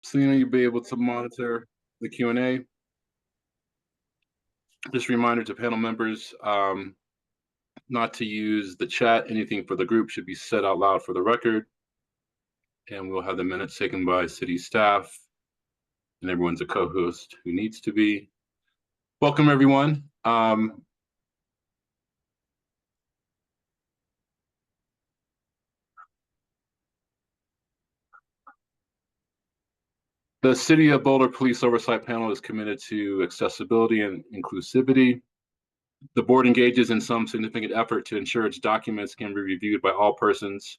So you'll be able to monitor the Q&A. Just a reminder to panel members not to use the chat. Anything for the group should be said out loud for the record. And we'll have the minutes taken by city staff, and everyone's a co-host who needs to be. Welcome, everyone. The City of Boulder Police Oversight Panel is committed to accessibility and inclusivity. The board engages in some significant effort to ensure its documents can be reviewed by all persons.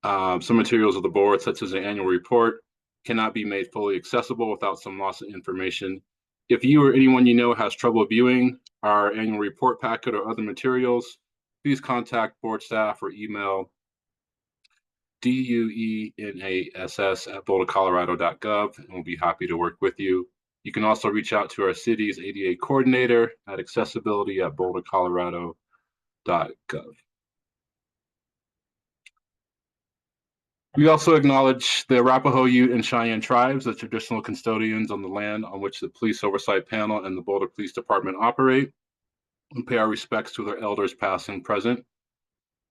Some materials of the board, such as the annual report, cannot be made fully accessible without some loss of information. If you or anyone you know has trouble viewing our annual report packet or other materials, please contact board staff or email duenass@bouldercolorado.gov, and we'll be happy to work with you. You can also reach out to our city's ADA coordinator at accessibility@bouldercolorado.gov. We also acknowledge the Arapaho, Ute, and Cheyenne tribes, the traditional custodians on the land on which the Police Oversight Panel and the Boulder Police Department operate, and pay our respects to their elders past and present.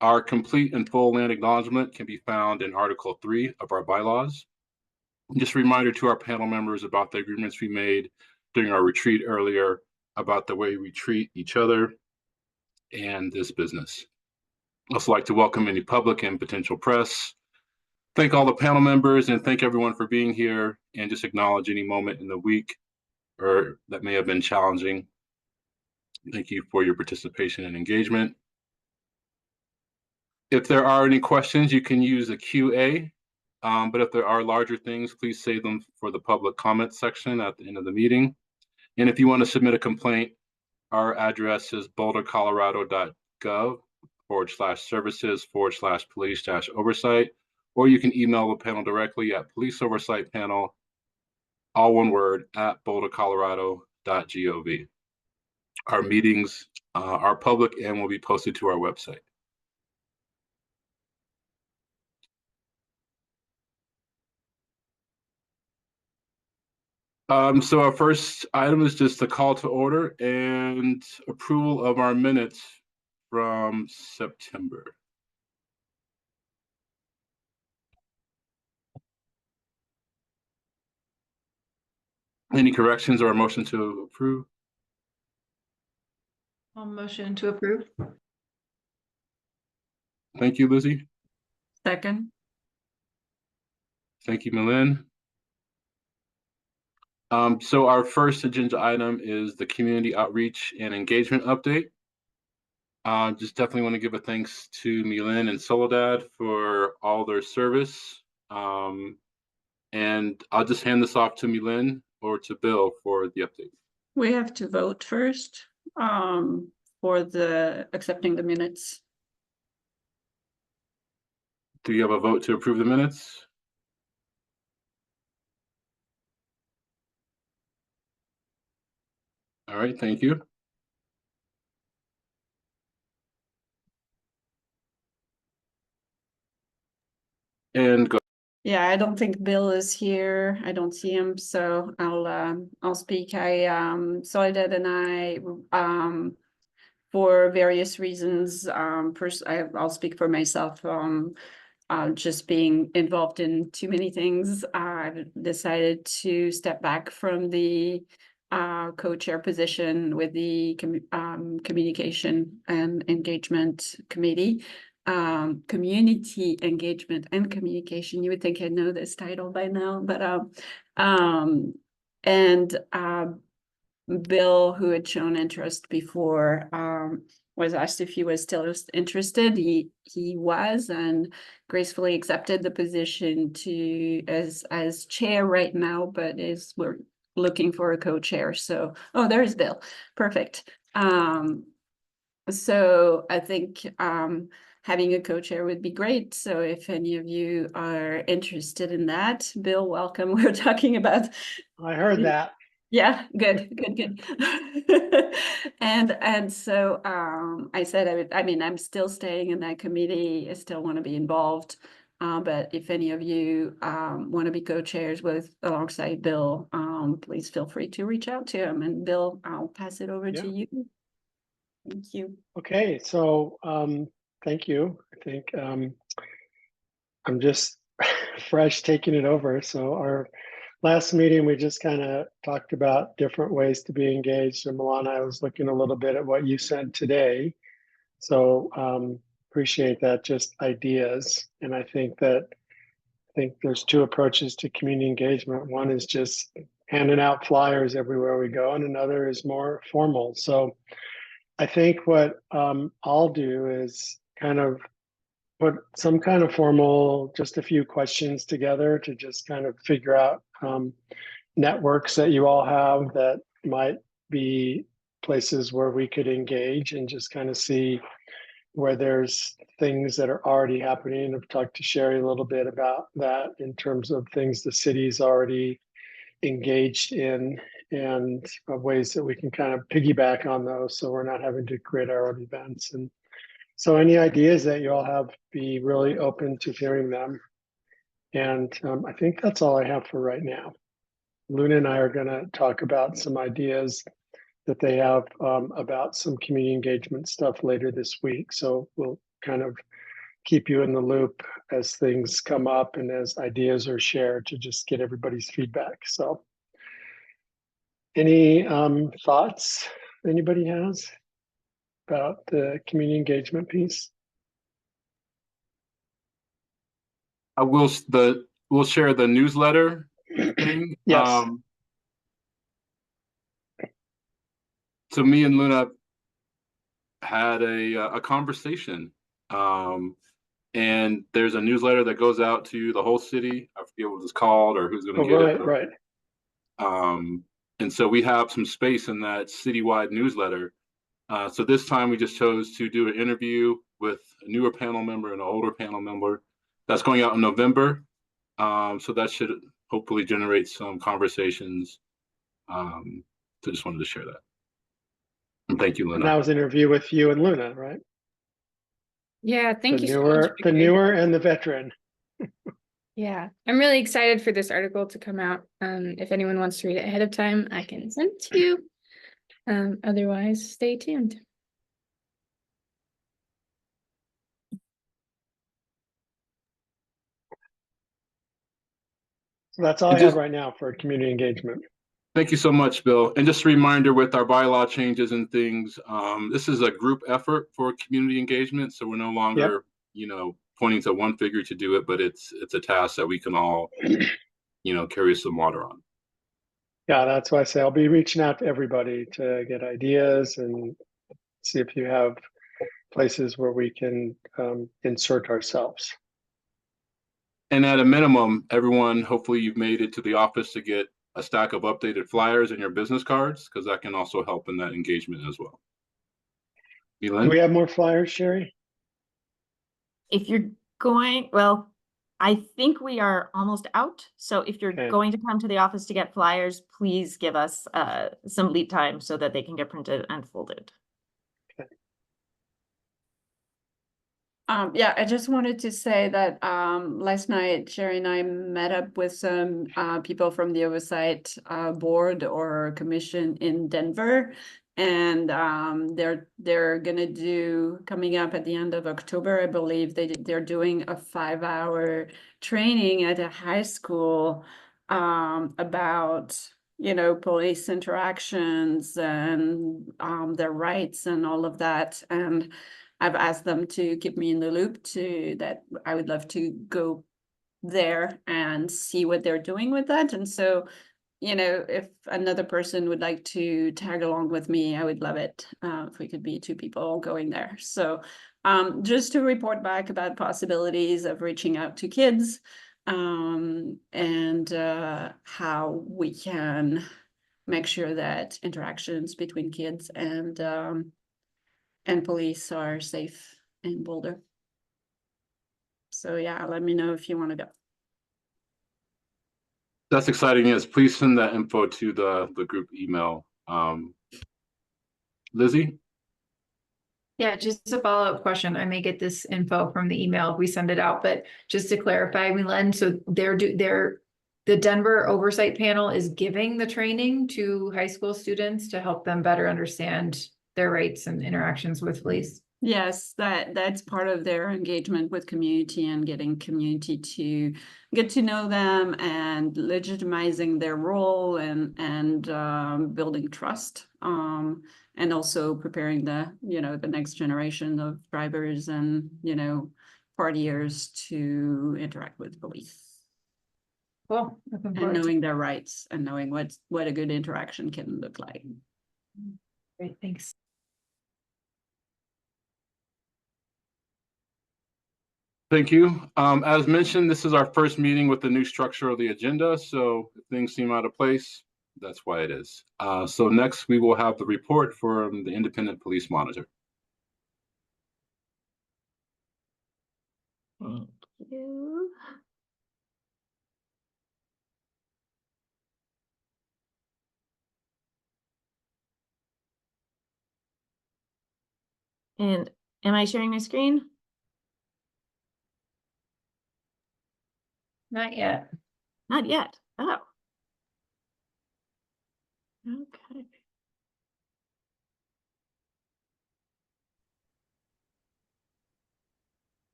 Our complete and full land acknowledgement can be found in Article 3 of our bylaws. And just a reminder to our panel members about the agreements we made during our retreat earlier about the way we treat each other and this business. I'd also like to welcome any public and potential press. Thank all the panel members and thank everyone for being here, and just acknowledge any moment in the week or that may have been challenging. Thank you for your participation and engagement. If there are any questions, you can use the QA, but if there are larger things, please save them for the public comment section at the end of the meeting. And if you want to submit a complaint, our address is bouldercolorado.gov/services/police-oversight, or you can email the panel directly at policeoversightpanel, all one word, @bouldercolorado.gov. Our meetings are public and will be posted to our website. So our first item is just a call to order and approval of our minutes from September. Any corrections or a motion to approve? I'll motion to approve. Thank you, Lizzie. Second. Thank you, Malin. So our first agenda item is the community outreach and engagement update. Just definitely want to give a thanks to Milan and Soledad for all their service. And I'll just hand this off to Milan or to Bill for the update. We have to vote first for the accepting the minutes. Do you have a vote to approve the minutes? All right, thank you. And go. Yeah, I don't think Bill is here. I don't see him, so I'll speak. Soledad and I for various reasons. I'll speak for myself. Just being involved in too many things, I've decided to step back from the co-chair position with the communication and engagement committee. Community engagement and communication. You would think I'd know this title by now, but Bill, who had shown interest before, was asked if he was still interested. He was, and gracefully accepted the position as chair right now, but we're looking for a co-chair. So, there's Bill. Perfect. So I think having a co-chair would be great. So if any of you are interested in that, Bill, welcome. We're talking about. I heard that. Yeah, good. And so I said I'm still staying in that committee. I still want to be involved. But if any of you want to be co-chairs with alongside Bill, please feel free to reach out to him. And Bill, I'll pass it over to you. Thank you. Okay, so thank you. I think I'm just fresh taking it over. So our last meeting, we just kind of talked about different ways to be engaged. And Milana, I was looking a little bit at what you sent today. So appreciate that, just ideas. And I think there's two approaches to community engagement. One is just handing out flyers everywhere we go, and another is more formal. So I think what I'll do is kind of put some kind of formal, just a few questions together to just kind of figure out networks that you all have that might be places where we could engage and just kind of see where there's things that are already happening. I've talked to Sherry a little bit about that in terms of things the city's already engaged in and ways that we can kind of piggyback on those so we're not having to create our own events. And so any ideas that you all have, be really open to hearing them. And I think that's all I have for right now. Luna and I are going to talk about some ideas that they have about some community engagement stuff later this week. So we'll kind of keep you in the loop as things come up and as ideas are shared to just get everybody's feedback. So any thoughts anybody has about the community engagement piece? We'll share the newsletter thing. Yes. So me and Luna had a conversation, and there's a newsletter that goes out to the whole city. I forget what it's called or who's going to get it. Right. And so we have some space in that citywide newsletter. So this time we just chose to do an interview with a newer panel member and an older panel member. That's going out in November. So that should hopefully generate some conversations. So just wanted to share that. And thank you, Luna. And that was an interview with you and Luna, right? Yeah, thank you the so newer, much. the newer and the veteran. Yeah, I'm really excited for this article to come out. If anyone wants to read it ahead of time, I can send it to you. Otherwise, stay tuned. So that's all I have right now for community engagement. Thank you so much, Bill. And just a reminder with our bylaw changes and things, this is a group effort for community engagement. So we're no longer, pointing to one figure to do it, but it's a task that we can all, carry some water on. Yeah, that's why I say I'll be reaching out to everybody to get ideas and see if you have places where we can insert ourselves. And at a minimum, everyone, hopefully you've made it to the office to get a stack of updated flyers and your business cards, because that can also help in that engagement as well. Do we have more flyers, Sherry? If you're going, well, I think we are almost out. So if you're going to come to the office to get flyers, please give us some lead time so that they can get printed and folded. Yeah, I just wanted to say that last night, Sherry and I met up with some people from the Oversight board or commission in Denver. And they're gonna do, coming up at the end of October, I believe, they're doing a 5-hour training at a high school about police interactions and their rights and all of that. And I've asked them to keep me in the loop that I would love to go there and see what they're doing with that. And so, if another person would like to tag along with me, I would love it if we could be 2 people going there. So just to report back about possibilities of reaching out to kids and how we can make sure that interactions between kids and police are safe in Boulder. So yeah, let me know if you want to go. That's exciting. Yes, please send that info to the group email. Lizzie? Yeah, just a follow-up question. I may get this info from the email if we send it out, but just to clarify, Milen, so the Denver Oversight Panel is giving the training to high school students to help them better understand their rights and interactions with police. Yes, that's part of their engagement with community and getting community to get to know them and legitimizing their role and building trust. And also preparing the next generation of drivers and partiers to interact with police Cool. Looking and forward to knowing their rights and knowing what a good interaction can look like. Great, thanks. Thank you. As mentioned, this is our first meeting with the new structure of the agenda, so if things seem out of place, that's why it is. So next, we will have the report from the Independent Police Monitor. Thank you. And am I sharing my screen? Not yet. Not yet. Oh. Okay.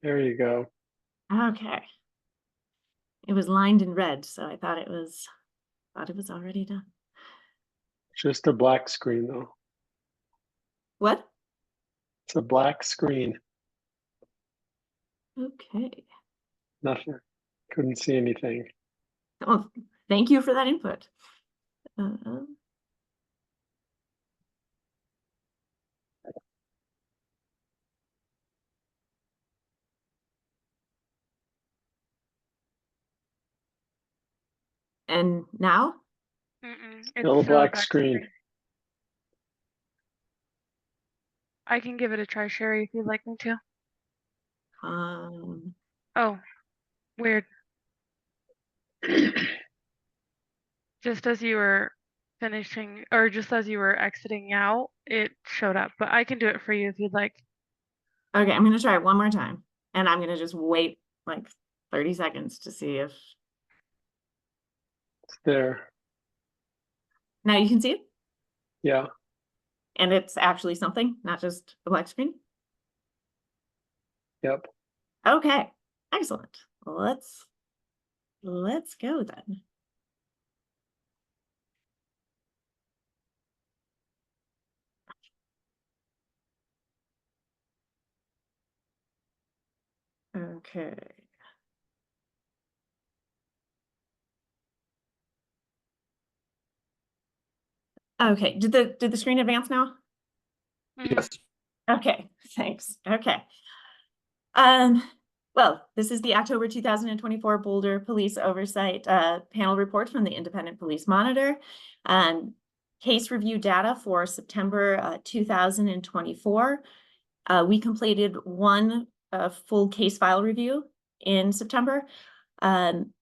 There you go. Okay. It was lined in red, so I thought it was already done. Just a black screen though. What? It's a black screen. Okay. Nothing. Couldn't see anything. Well, thank you for that input. And now? It's Still a still black screen. I can give it a try, Sherry, if you'd like me to. Oh, weird. Just as you were finishing, or just as you were exiting out, it showed up, but I can do it for you if you'd like. Okay, I'm gonna try it one more time, and I'm gonna just wait like 30 seconds to see if It's there. now you can see it, Yeah. and it's actually something, not just a black screen. Yep. Okay, excellent. Let's go then. Okay. Okay, did the screen advance now? Yes. Okay, thanks. Okay. Well, this is the October 2024 Boulder Police Oversight Panel report from the Independent Police Monitor. Case review data for September 2024. We completed one full case file review in September, and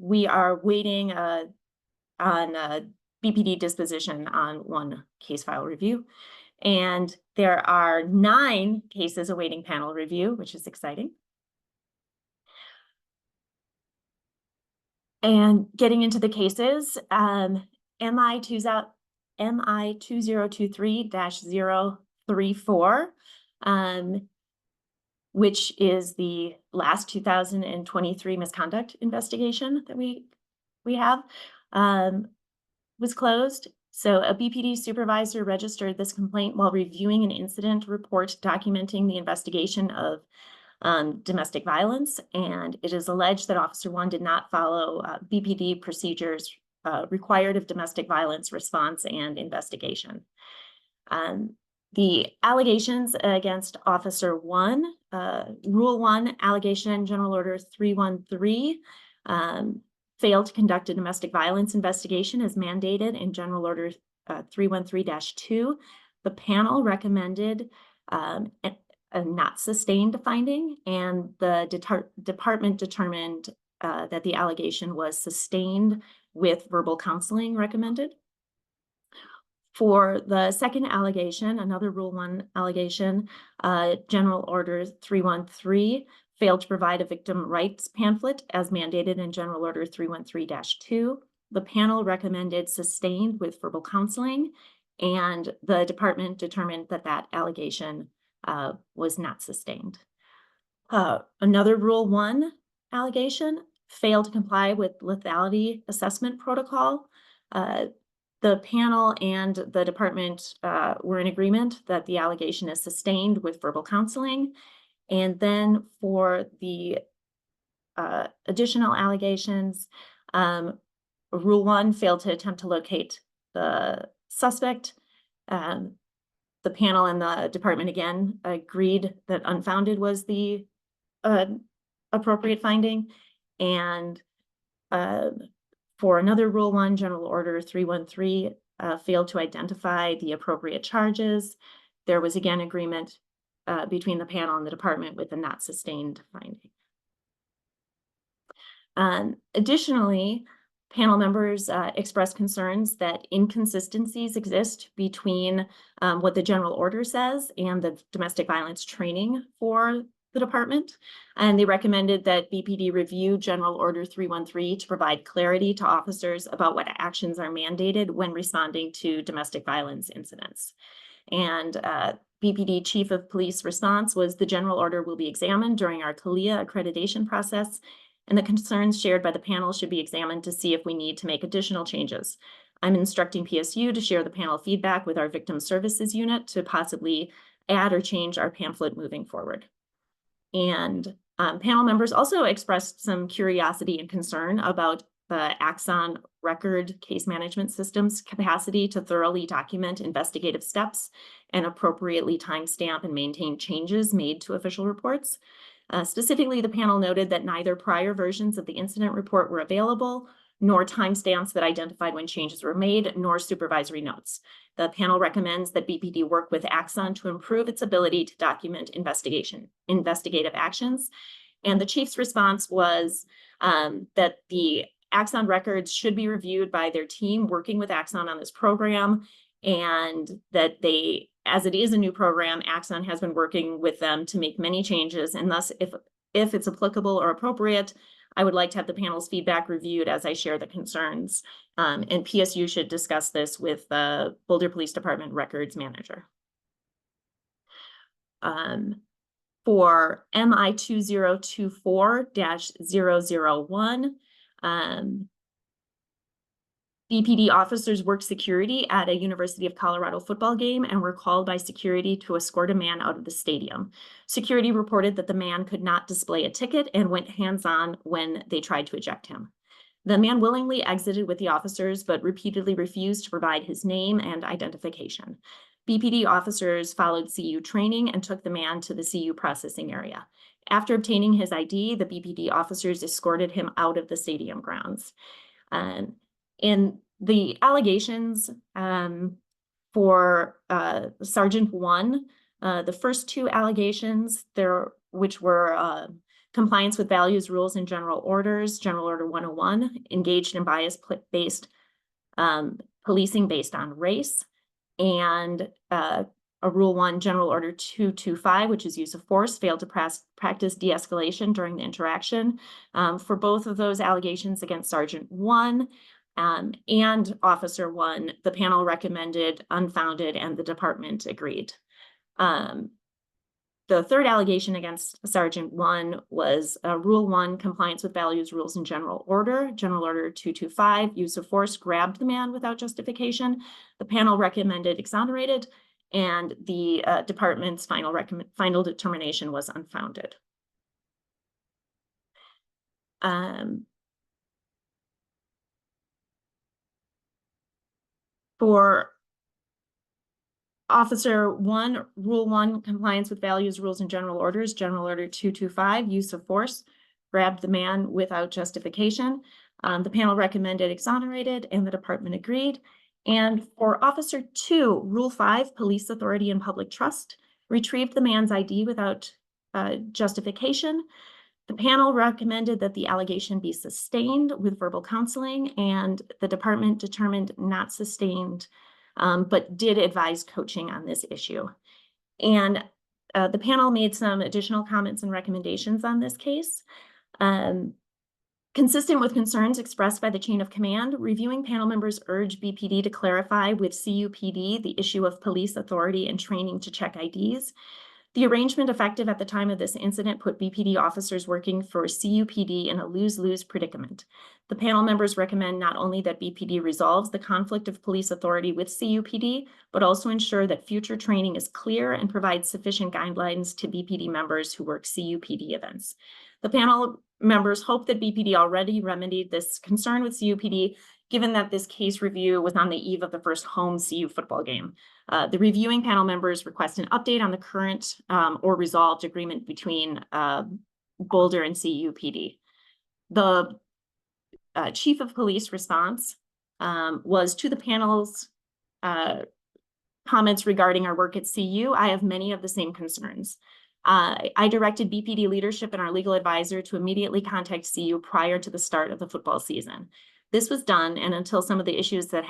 we are waiting on BPD disposition on one case file review. And there are 9 cases awaiting panel review, which is exciting. And getting into the cases, MI 2023-034, which is the last 2023 misconduct investigation that we have, was closed. So a BPD supervisor registered this complaint while reviewing an incident report documenting the investigation of domestic violence, and it is alleged that Officer 1 did not follow BPD procedures required of domestic violence response and investigation. The allegations against Officer 1, Rule 1, Allegation General Order 313, failed to conduct a domestic violence investigation as mandated in General Order 313-2. The panel recommended a not sustained finding, and the department determined that the allegation was sustained with verbal counseling recommended. For the second allegation, another Rule 1 allegation, General Order 313 failed to provide a victim rights pamphlet as mandated in General Order 313-2. The panel recommended sustained with verbal counseling, and the department determined that that allegation was not sustained. Another Rule 1 allegation, failed to comply with lethality assessment protocol. The panel and the department were in agreement that the allegation is sustained with verbal counseling. And then for the additional allegations, Rule 1 failed to attempt to locate the suspect. The panel and the department again agreed that unfounded was the appropriate finding. And for another Rule 1, General Order 313 failed to identify the appropriate charges. There was again agreement between the panel and the department with the not sustained finding. Additionally, panel members expressed concerns that inconsistencies exist between what the general order says and the domestic violence training for the department, and they recommended that BPD review General Order 313 to provide clarity to officers about what actions are mandated when responding to domestic violence incidents. And BPD Chief of Police response was the general order will be examined during our CALIA accreditation process, and the concerns shared by the panel should be examined to see if we need to make additional changes. I'm instructing PSU to share the panel feedback with our Victim Services Unit to possibly add or change our pamphlet moving forward. And panel members also expressed some curiosity and concern about the Axon record case management system's capacity to thoroughly document investigative steps and appropriately timestamp and maintain changes made to official reports. Specifically, the panel noted that neither prior versions of the incident report were available, nor timestamps that identified when changes were made, nor supervisory notes. The panel recommends that BPD work with Axon to improve its ability to document investigative actions. And the chief's response was that the Axon records should be reviewed by their team working with Axon on this program, and that they, as it is a new program, Axon has been working with them to make many changes, and thus if it's applicable or appropriate, I would like to have the panel's feedback reviewed as I share the concerns. And PSU should discuss this with the Boulder Police Department records manager. For MI 2024-001, BPD officers worked security at a University of Colorado football game and were called by security to escort a man out of the stadium. Security reported that the man could not display a ticket and went hands-on when they tried to eject him. The man willingly exited with the officers, but repeatedly refused to provide his name and identification. BPD officers followed CU training and took the man to the CU processing area. After obtaining his ID, the BPD officers escorted him out of the stadium grounds. In the allegations for Sergeant 1, the first two allegations there, which were compliance with values, rules, and general orders, General Order 101, engaged in bias-based policing based on race, and a Rule 1, General Order 225, which is use of force, failed to practice de-escalation during the interaction. For both of those allegations against Sergeant 1, and Officer 1, the panel recommended unfounded and the department agreed. The third allegation against Sergeant 1 was Rule 1, compliance with values, rules, and general order. General Order 225, use of force, grabbed the man without justification. The panel recommended exonerated, and the department's final determination was unfounded. For Officer 1, Rule 1, compliance with values, rules, and general orders, General Order 225, use of force, grabbed the man without justification. The panel recommended exonerated, and the department agreed. And for Officer 2, Rule 5, police authority and public trust, retrieved the man's ID without justification. The panel recommended that the allegation be sustained with verbal counseling, and the department determined not sustained but did advise coaching on this issue. And the panel made some additional comments and recommendations on this case. Consistent with concerns expressed by the chain of command, reviewing panel members urged BPD to clarify with CUPD the issue of police authority and training to check IDs. The arrangement effective at the time of this incident put BPD officers working for CUPD in a lose-lose predicament. The panel members recommend not only that BPD resolves the conflict of police authority with CUPD, but also ensure that future training is clear and provides sufficient guidelines to BPD members who work CUPD events. The panel members hope that BPD already remedied this concern with CUPD, given that this case review was on the eve of the first home CU football game. The reviewing panel members request an update on the current or resolved agreement between Boulder and CUPD. The chief of police response was to the panel's comments regarding our work at CU. I have many of the same concerns. I directed BPD leadership and our legal advisor to immediately contact CU prior to the start of the football season. This was done, and until some of the issues that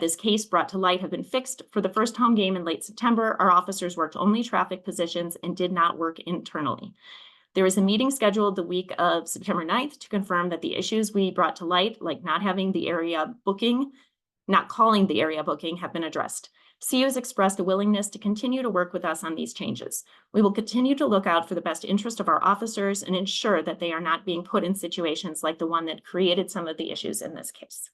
this case brought to light have been fixed for the first home game in late September, our officers worked only traffic positions and did not work internally. There is a meeting scheduled the week of September 9th to confirm that the issues we brought to light, like not calling the area booking, have been addressed. CU has expressed a willingness to continue to work with us on these changes. We will continue to look out for the best interest of our officers and ensure that they are not being put in situations like the one that created some of the issues in this case.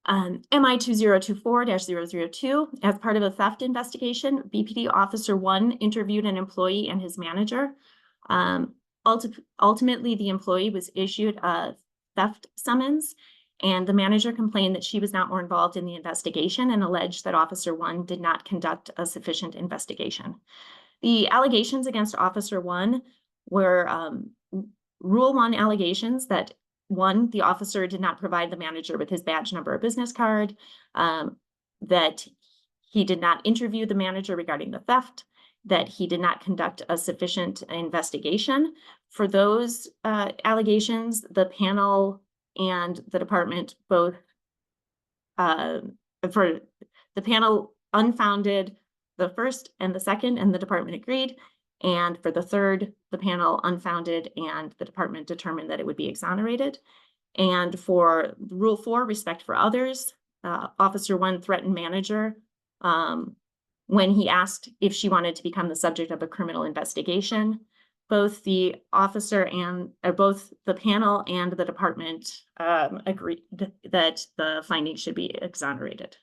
MI 2024-002, as part of a theft investigation, BPD Officer 1 interviewed an employee and his manager. Ultimately, the employee was issued a theft summons, and the manager complained that she was not more involved in the investigation and alleged that Officer 1 did not conduct a sufficient investigation. The allegations against Officer 1 were Rule 1 allegations that 1, the officer did not provide the manager with his badge number or business card, that he did not interview the manager regarding the theft, that he did not conduct a sufficient investigation. For those allegations, the panel and the department both, for the panel unfounded the first and the second, and the department agreed. And for the third, the panel unfounded and the department determined that it would be exonerated. And for Rule 4, respect for others, Officer 1 threatened manager when he asked if she wanted to become the subject of a criminal investigation. Both the officer and both the panel and the department agreed that the findings should be exonerated.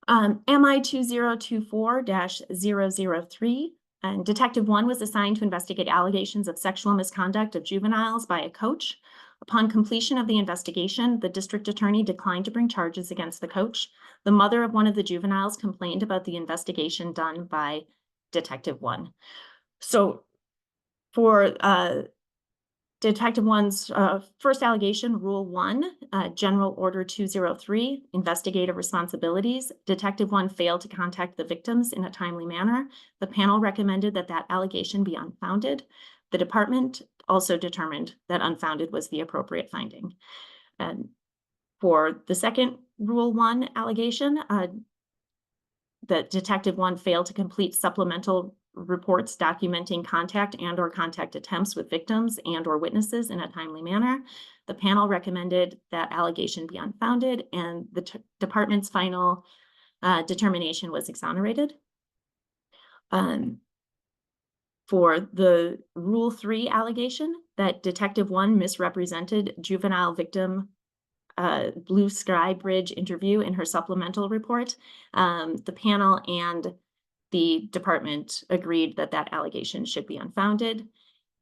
MI 2024-003, and Detective 1 was assigned to investigate allegations of sexual misconduct of juveniles by a coach. Upon completion of the investigation, the district attorney declined to bring charges against the coach. The mother of one of the juveniles complained about the investigation done by Detective 1. So for Detective 1's first allegation, Rule 1, General Order 203, investigative responsibilities. Detective 1 failed to contact the victims in a timely manner. The panel recommended that that allegation be unfounded. The department also determined that unfounded was the appropriate finding. And for the second Rule 1 allegation, that Detective 1 failed to complete supplemental reports documenting contact and or contact attempts with victims and or witnesses in a timely manner. The panel recommended that allegation be unfounded, and the department's final determination was exonerated. For the Rule 3 allegation that Detective 1 misrepresented juvenile victim Blue Sky Bridge interview in her supplemental report, the panel and the department agreed that that allegation should be unfounded.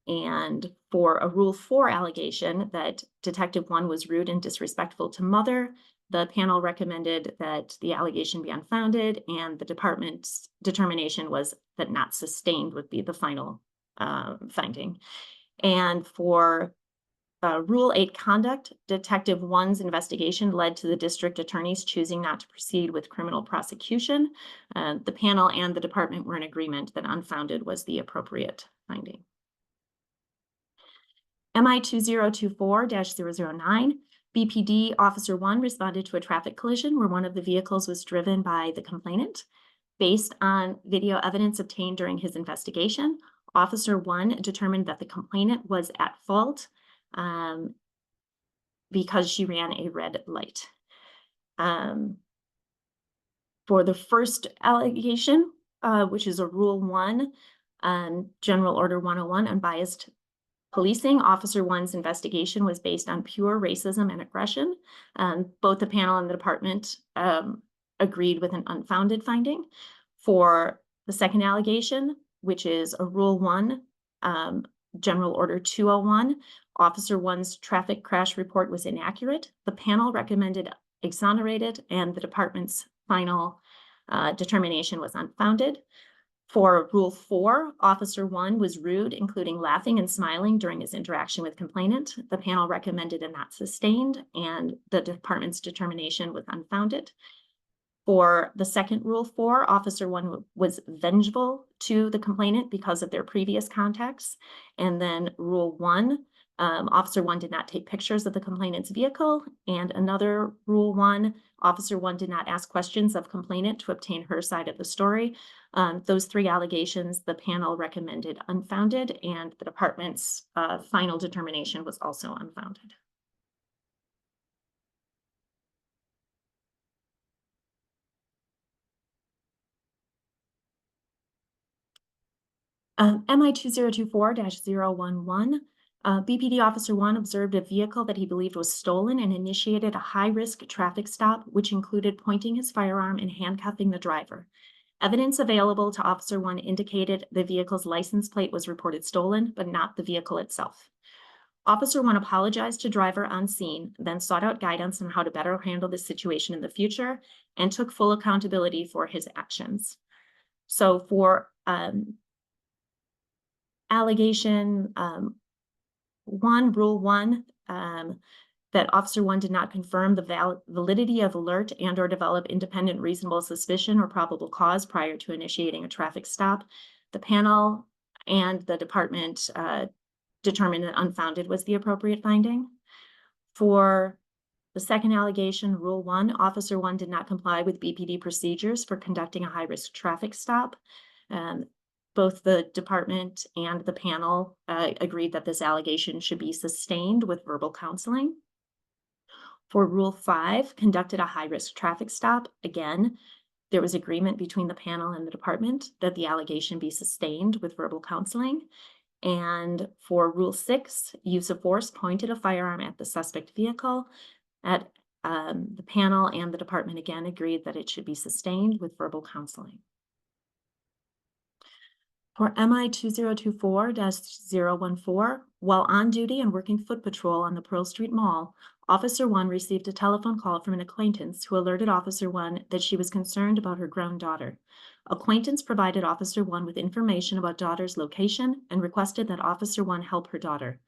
And for a Rule 4 allegation that Detective 1 was rude and disrespectful to mother, the panel recommended that the allegation be unfounded, and the department's determination was that not sustained would be the final finding. And for Rule 8 conduct, Detective 1's investigation led to the district attorneys choosing not to proceed with criminal prosecution. The panel and the department were in agreement that unfounded was the appropriate finding. MI 2024-009, BPD Officer 1 responded to a traffic collision where one of the vehicles was driven by the complainant. Based on video evidence obtained during his investigation, Officer 1 determined that the complainant was at fault because she ran a red light. For the first allegation, which is a Rule 1, General Order 101, unbiased policing, Officer 1's investigation was based on pure racism and aggression. Both the panel and the department agreed with an unfounded finding. For the second allegation, which is a Rule 1, General Order 201, Officer 1's traffic crash report was inaccurate. The panel recommended exonerated, and the department's final determination was unfounded. For Rule 4, Officer 1 was rude, including laughing and smiling during his interaction with complainant. The panel recommended and not sustained, and the department's determination was unfounded. For the second Rule 4, Officer 1 was vengeful to the complainant because of their previous contacts. And then Rule 1, Officer 1 did not take pictures of the complainant's vehicle. And another Rule 1, Officer 1 did not ask questions of complainant to obtain her side of the story. Those three allegations, the panel recommended unfounded, and the department's final determination was also unfounded. MI 2024-011, BPD Officer 1 observed a vehicle that he believed was stolen and initiated a high-risk traffic stop, which included pointing his firearm and handcuffing the driver. Evidence available to Officer 1 indicated the vehicle's license plate was reported stolen, but not the vehicle itself. Officer 1 apologized to driver on scene, then sought out guidance on how to better handle this situation in the future, and took full accountability for his actions. So for allegation 1, Rule 1, that Officer 1 did not confirm the validity of alert and or develop independent reasonable suspicion or probable cause prior to initiating a traffic stop. The panel and the department determined that unfounded was the appropriate finding. For the second allegation, Rule 1, Officer 1 did not comply with BPD procedures for conducting a high-risk traffic stop. Both the department and the panel agreed that this allegation should be sustained with verbal counseling. For Rule 5, conducted a high-risk traffic stop. Again, there was agreement between the panel and the department that the allegation be sustained with verbal counseling. And for Rule 6, use of force, pointed a firearm at the suspect vehicle. The panel and the department again agreed that it should be sustained with verbal counseling. For MI 2024-014, while on duty and working foot patrol on the Pearl Street Mall, Officer 1 received a telephone call from an acquaintance who alerted Officer 1 that she was concerned about her grown daughter. Acquaintance provided Officer 1 with information about daughter's location and requested that Officer 1 help her daughter.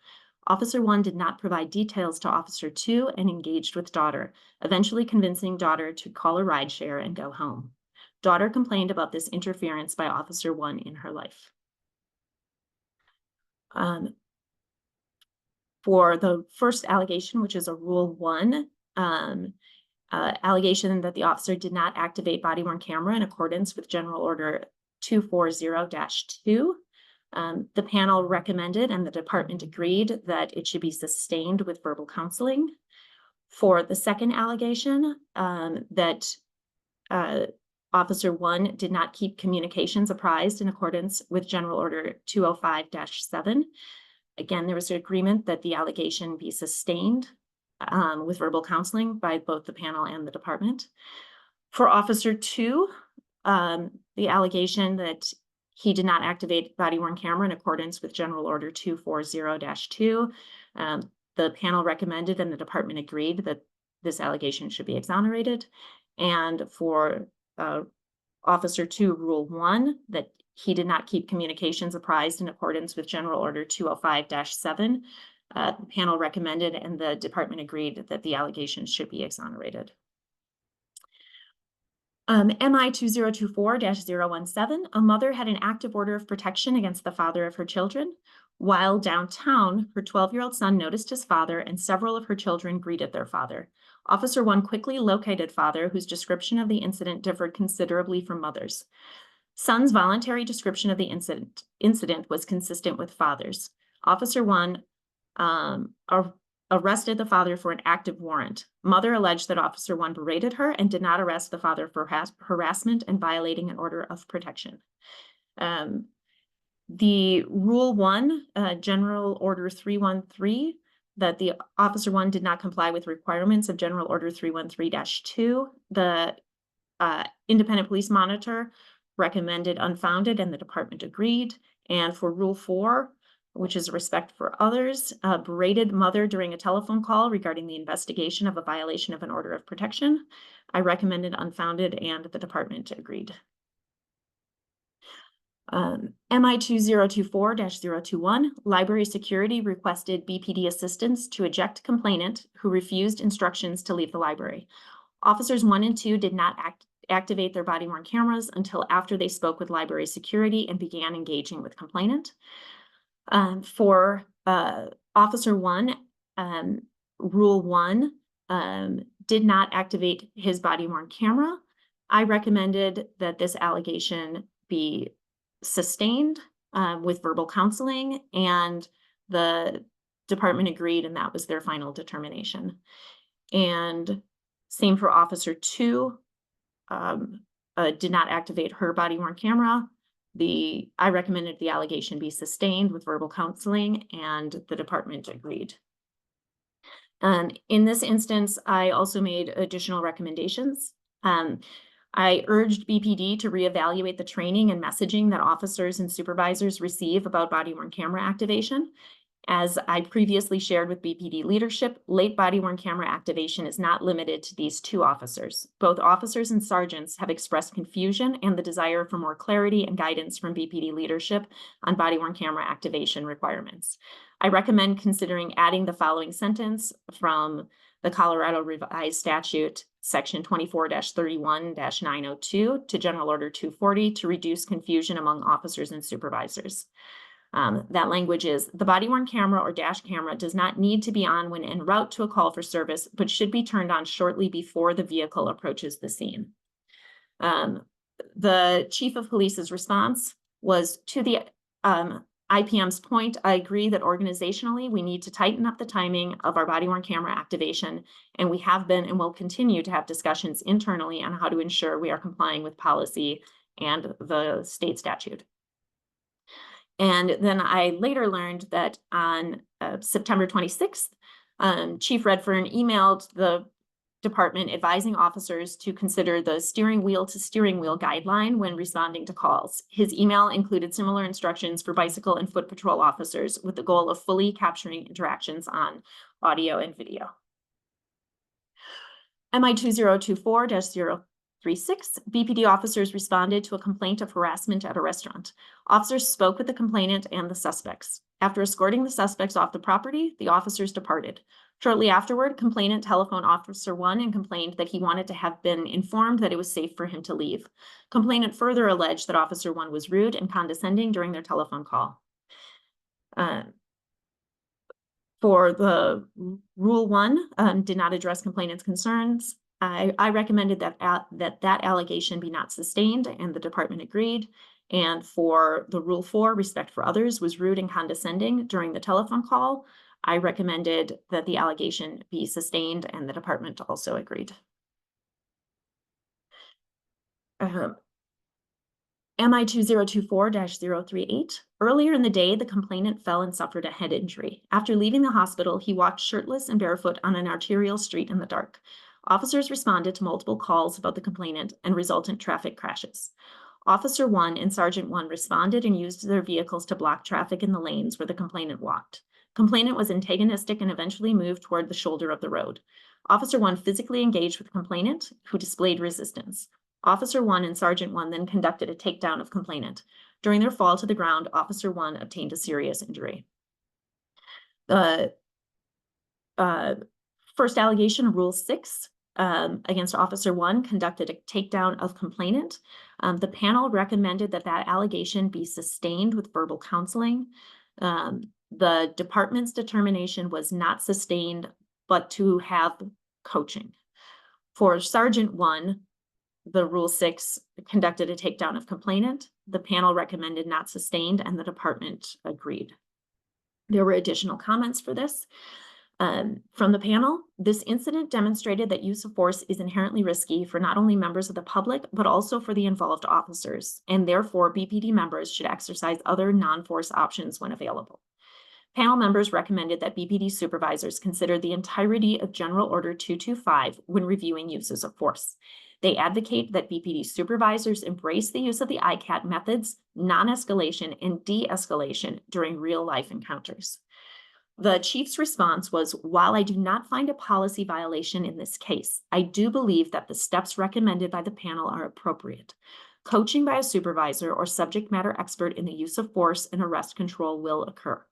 Officer 1 did not provide details to Officer 2 and engaged with daughter, eventually convincing daughter to call a rideshare and go home. Daughter complained about this interference by Officer 1 in her life. For the first allegation, which is a Rule 1, allegation that the officer did not activate body-worn camera in accordance with General Order 240-2, the panel recommended and the department agreed that it should be sustained with verbal counseling. For the second allegation, that Officer 1 did not keep communications apprised in accordance with General Order 205-7. Again, there was an agreement that the allegation be sustained with verbal counseling by both the panel and the department. For Officer 2, the allegation that he did not activate body-worn camera in accordance with General Order 240-2, the panel recommended and the department agreed that this allegation should be exonerated. And for Officer 2, Rule 1, that he did not keep communications apprised in accordance with General Order 205-7. The panel recommended and the department agreed that the allegations should be exonerated. MI 2024-017, a mother had an active order of protection against the father of her children. While downtown, her 12-year-old son noticed his father and several of her children greeted their father. Officer 1 quickly located father, whose description of the incident differed considerably from mother's. Son's voluntary description of the incident was consistent with father's. Officer 1 arrested the father for an active warrant. Mother alleged that Officer 1 berated her and did not arrest the father for harassment and violating an order of protection. The Rule 1, General Order 313, that the Officer 1 did not comply with requirements of General Order 313-2. The Independent Police Monitor recommended unfounded and the department agreed. And for Rule 4, which is respect for others, berated mother during a telephone call regarding the investigation of a violation of an order of protection. I recommended unfounded and the department agreed. MI 2024-021, library security requested BPD assistance to eject complainant who refused instructions to leave the library. Officers 1 and 2 did not activate their body-worn cameras until after they spoke with library security and began engaging with complainant. For Officer 1, Rule 1 did not activate his body-worn camera. I recommended that this allegation be sustained with verbal counseling, and the department agreed, and that was their final determination. And same for Officer 2, did not activate her body-worn camera. I recommended the allegation be sustained with verbal counseling, and the department agreed. And in this instance, I also made additional recommendations. I urged BPD to reevaluate the training and messaging that officers and supervisors receive about body-worn camera activation. As I previously shared with BPD leadership, late body-worn camera activation is not limited to these 2 officers. Both officers and sergeants have expressed confusion and the desire for more clarity and guidance from BPD leadership on body-worn camera activation requirements. I recommend considering adding the following sentence from the Colorado Revised Statute, Section 24-31-902 to General Order 240 to reduce confusion among officers and supervisors. That language is, the body-worn camera or dash camera does not need to be on when en route to a call for service, but should be turned on shortly before the vehicle approaches the scene. The Chief of Police's response was, to the IPM's point, I agree that organizationally we need to tighten up the timing of our body-worn camera activation, and we have been and will continue to have discussions internally on how to ensure we are complying with policy and the state statute. And then I later learned that on September 26th, Chief Redfern emailed the department advising officers to consider the steering wheel to steering wheel guideline when responding to calls. His email included similar instructions for bicycle and foot patrol officers with the goal of fully capturing interactions on audio and video. MI 2024-036, BPD officers responded to a complaint of harassment at a restaurant. Officers spoke with the complainant and the suspects. After escorting the suspects off the property, the officers departed. Shortly afterward, complainant telephoned Officer 1 and complained that he wanted to have been informed that it was safe for him to leave. Complainant further alleged that Officer 1 was rude and condescending during their telephone call. For the Rule 1, did not address complainant's concerns. I recommended that that allegation be not sustained, and the department agreed. And for the Rule 4, respect for others, was rude and condescending during the telephone call. I recommended that the allegation be sustained, and the department also agreed. MI 2024-038. Earlier in the day, the complainant fell and suffered a head injury. After leaving the hospital, he walked shirtless and barefoot on an arterial street in the dark. Officers responded to multiple calls about the complainant and resultant traffic crashes. Officer 1 and Sergeant 1 responded and used their vehicles to block traffic in the lanes where the complainant walked. Complainant was antagonistic and eventually moved toward the shoulder of the road. Officer 1 physically engaged with complainant, who displayed resistance. Officer 1 and Sergeant 1 then conducted a takedown of complainant. During their fall to the ground, Officer 1 obtained a serious injury. The first allegation, Rule 6, against Officer 1, conducted a takedown of complainant. The panel recommended that that allegation be sustained with verbal counseling. The department's determination was not sustained, but to have coaching. For Sergeant 1, the Rule 6 conducted a takedown of complainant. The panel recommended not sustained, and the department agreed. There were additional comments for this. From the panel, this incident demonstrated that use of force is inherently risky for not only members of the public, but also for the involved officers, and therefore BPD members should exercise other non-force options when available. Panel members recommended that BPD supervisors consider the entirety of General Order 225 when reviewing uses of force. They advocate that BPD supervisors embrace the use of the ICAT methods, non-escalation, and de-escalation during real-life encounters. The chief's response was, while I do not find a policy violation in this case, I do believe that the steps recommended by the panel are appropriate. Coaching by a supervisor or subject matter expert in the use of force and arrest control will occur.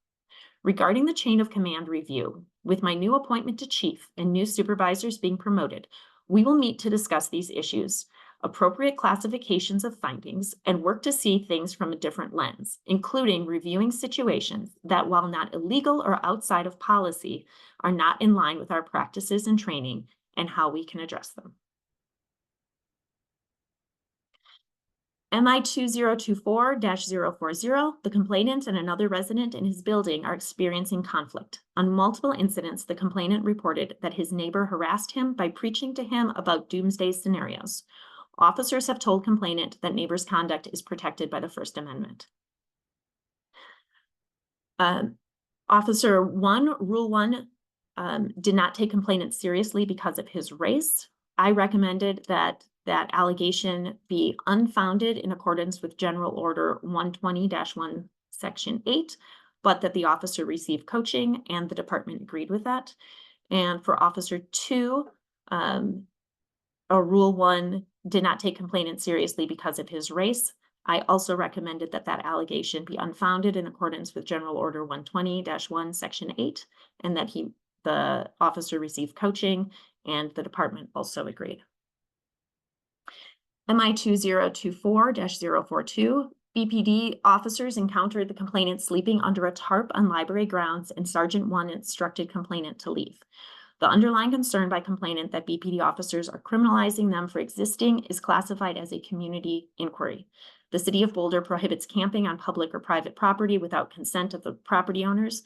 Regarding the chain of command review, with my new appointment to chief and new supervisors being promoted, we will meet to discuss these issues, appropriate classifications of findings, and work to see things from a different lens, including reviewing situations that, while not illegal or outside of policy, are not in line with our practices and training and how we can address them. MI 2024-040, the complainant and another resident in his building are experiencing conflict. On multiple incidents, the complainant reported that his neighbor harassed him by preaching to him about doomsday scenarios. Officers have told complainant that neighbor's conduct is protected by the First Amendment. Officer 1, Rule 1, did not take complainant seriously because of his race. I recommended that allegation be unfounded in accordance with General Order 120-1, Section 8, but that the officer receive coaching, and the department agreed with that. And for Officer 2, Rule 1 did not take complainant seriously because of his race. I also recommended that allegation be unfounded in accordance with General Order 120-1, Section 8, and that the officer receive coaching, and the department also agreed. MI 2024-042, BPD officers encountered the complainant sleeping under a tarp on library grounds, and Sergeant 1 instructed complainant to leave. The underlying concern by complainant that BPD officers are criminalizing them for existing is classified as a community inquiry. The City of Boulder prohibits camping on public or private property without consent of the property owners.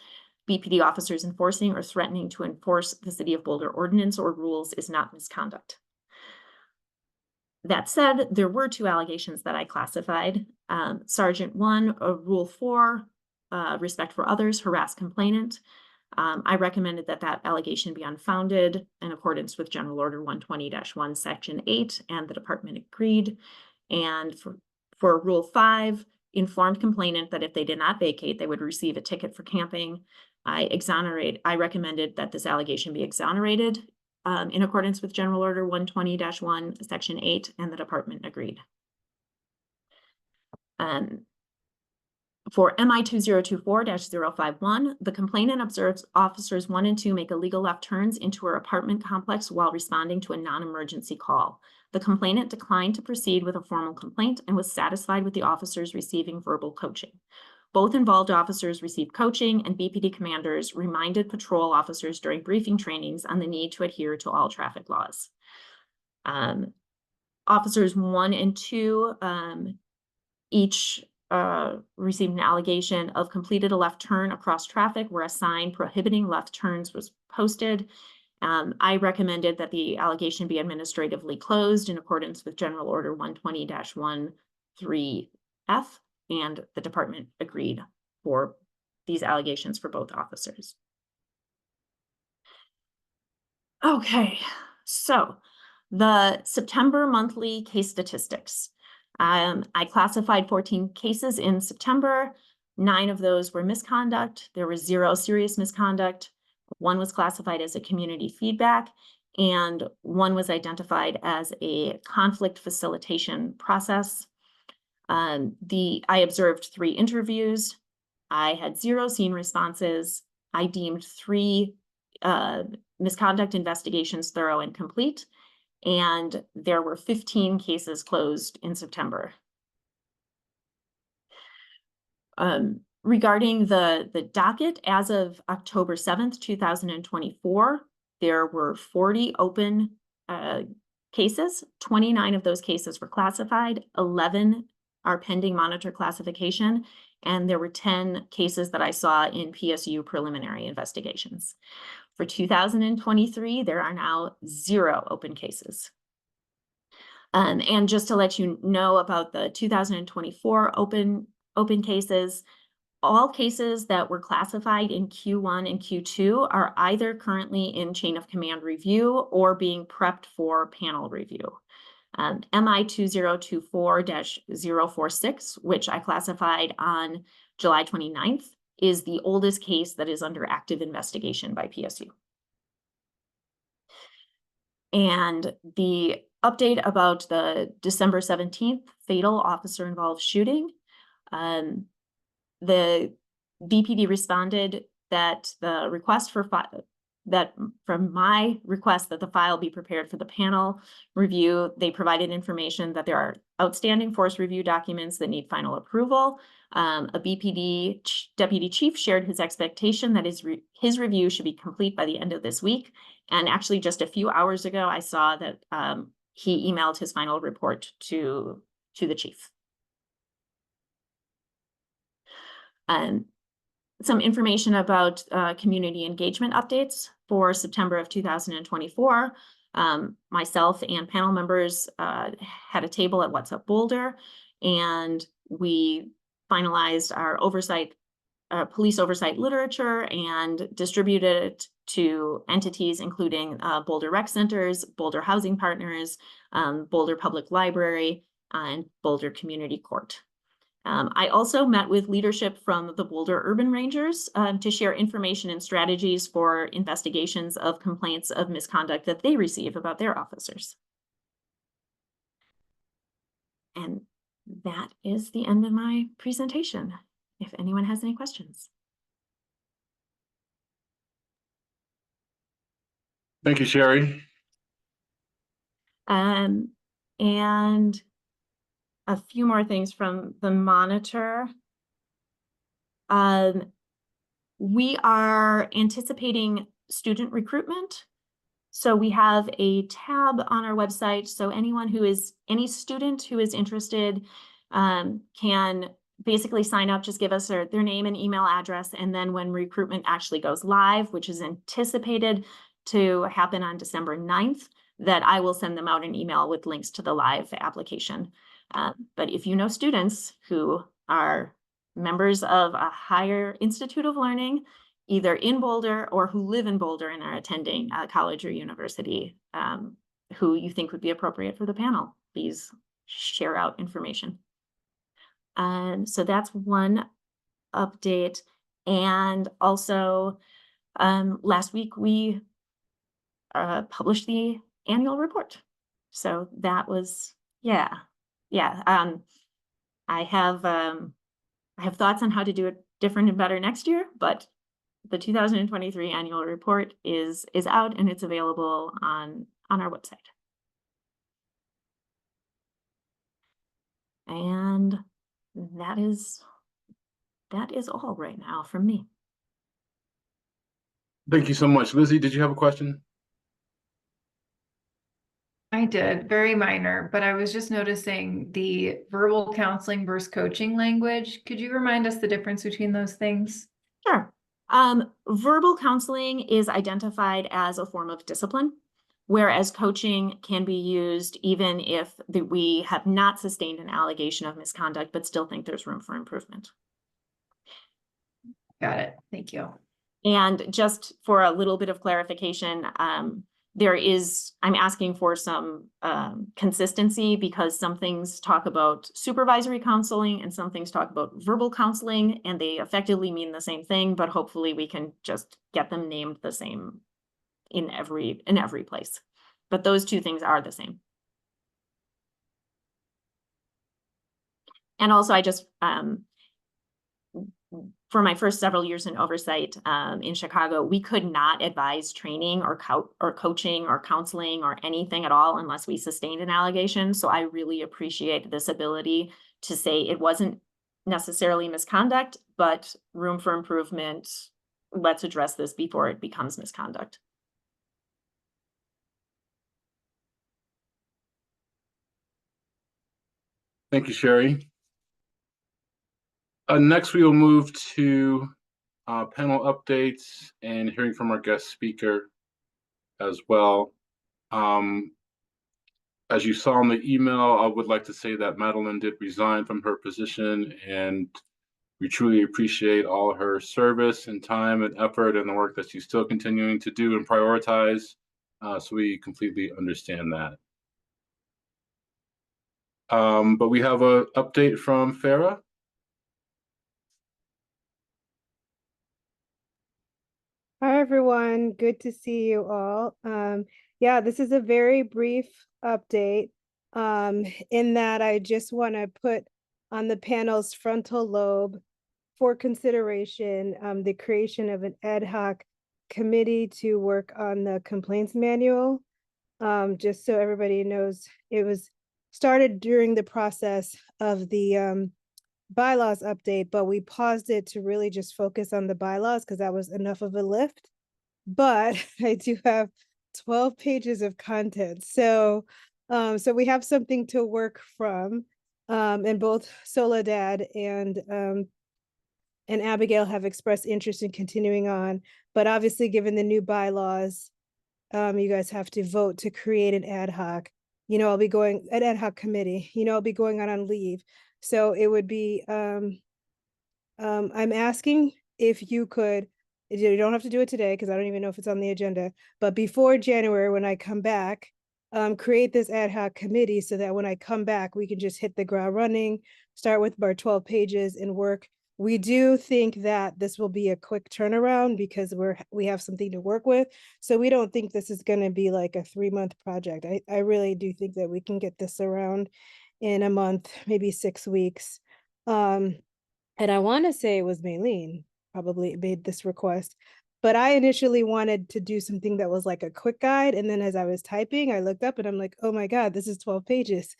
BPD officers enforcing or threatening to enforce the City of Boulder ordinance or rules is not misconduct. That said, there were 2 allegations that I classified. Sergeant 1, Rule 4, respect for others, harass complainant. I recommended that allegation be unfounded in accordance with General Order 120-1, Section 8, and the department agreed. And for Rule 5, informed complainant that if they did not vacate, they would receive a ticket for camping. I recommended that this allegation be exonerated in accordance with General Order 120-1, Section 8, and the department agreed. For MI 2024-051, the complainant observes officers 1 and 2 make illegal left turns into her apartment complex while responding to a non-emergency call. The complainant declined to proceed with a formal complaint and was satisfied with the officers receiving verbal coaching. Both involved officers received coaching, and BPD commanders reminded patrol officers during briefing trainings on the need to adhere to all traffic laws. Officers 1 and 2 each received an allegation of completed a left turn across traffic where a sign prohibiting left turns was posted. I recommended that the allegation be administratively closed in accordance with General Order 120-1, 3F, and the department agreed for these allegations for both officers. Okay, so the September monthly case statistics. I classified 14 cases in September. 9 of those were misconduct. There was 0 serious misconduct. 1 was classified as a community feedback, and 1 was identified as a conflict facilitation process. I observed 3 interviews. I had 0 scene responses. I deemed 3 misconduct investigations thorough and complete, and there were 15 cases closed in September. regarding the docket, as of October 7th, 2024, there were 40 open cases. 29 of those cases were classified, 11 are pending monitor classification, and there were 10 cases that I saw in PSU preliminary investigations. For 2023, there are now 0 open cases. And just to let you know about the 2024 open cases, all cases that were classified in Q1 and Q2 are either currently in chain of command review or being prepped for panel review. MI 2024-046, which I classified on July 29th, is the oldest case that is under active investigation by PSU. And the update about the December 17th fatal officer-involved shooting, the BPD responded that the request for from my request that the file be prepared for the panel review, they provided information that there are outstanding force review documents that need final approval. A BPD deputy chief shared his expectation that his review should be complete by the end of this week. And actually just a few hours ago, I saw that he emailed his final report to the chief. Some information about community engagement updates for September of 2024. Myself and panel members had a table at What's Up Boulder, and we finalized our police oversight literature and distributed it to entities including Boulder Rec Centers, Boulder Housing Partners, Boulder Public Library, and Boulder Community Court. I also met with leadership from the Boulder Urban Rangers to share information and strategies for investigations of complaints of misconduct that they receive about their officers. And that is the end of my presentation, if anyone has any questions. Thank you, Sherry. And a few more things from the monitor. We are anticipating student recruitment. So we have a tab on our website. So any student who is interested can basically sign up, just give us their name and email address. And then when recruitment actually goes live, which is anticipated to happen on December 9th, that I will send them out an email with links to the live application. But if you know students who are members of a higher institute of learning, either in Boulder or who live in Boulder and are attending a college or university, who you think would be appropriate for the panel, please share out information. So that's one update. And also, last week we published the annual report. So that was, yeah. I have thoughts on how to do it different and better next year, but the 2023 annual report is out and it's available on our website. And that is all right now from me. Thank you so much. Lizzie, did you have a question? I did, very minor, but I was just noticing the verbal counseling versus coaching language. Could you remind us the difference between those things? Sure. Verbal counseling is identified as a form of discipline, whereas coaching can be used even if we have not sustained an allegation of misconduct, but still think there's room for improvement. Got it. Thank you. And just for a little bit of clarification, I'm asking for some consistency, because some things talk about supervisory counseling and some things talk about verbal counseling, and they effectively mean the same thing, but hopefully we can just get them named the same in every place. But those two things are the same. And also I just, for my first several years in oversight in Chicago, we could not advise training or coaching or counseling or anything at all unless we sustained an allegation. So I really appreciate this ability to say it wasn't necessarily misconduct, but room for improvement. Let's address this before it becomes misconduct. Thank you, Sherry. Next, we will move to panel updates and hearing from our guest speaker as well. As you saw in the email, I would like to say that Madeline did resign from her position, and we truly appreciate all her service and time and effort and the work that she's still continuing to do and prioritize. So we completely understand that. But we have an update from Farah. Hi, everyone. Good to see you all. Yeah, this is a very brief update in that I just want to put on the panel's frontal lobe for consideration the creation of an ad hoc committee to work on the complaints manual. Just so everybody knows, it was started during the process of the bylaws update, but we paused it to really just focus on the bylaws because that was enough of a lift. But I do have 12 pages of content. So we have something to work from. And both Soledad and Abigail have expressed interest in continuing on. But obviously, given the new bylaws, you guys have to vote to create an ad hoc. I'll be going an ad hoc committee. I'll be going on leave. So it would be, I'm asking if you could, you don't have to do it today because I don't even know if it's on the agenda, but before January, when I come back, create this ad hoc committee so that when I come back, we can just hit the ground running, start with our 12 pages and work. We do think that this will be a quick turnaround because we have something to work with. So we don't think this is going to be like a 3-month project. I really do think that we can get this around in a month, maybe 6 weeks. And I want to say it was Maylene probably made this request, but I initially wanted to do something that was like a quick guide. And then as I was typing, I looked up and I'm like, oh my God, this is 12 pages.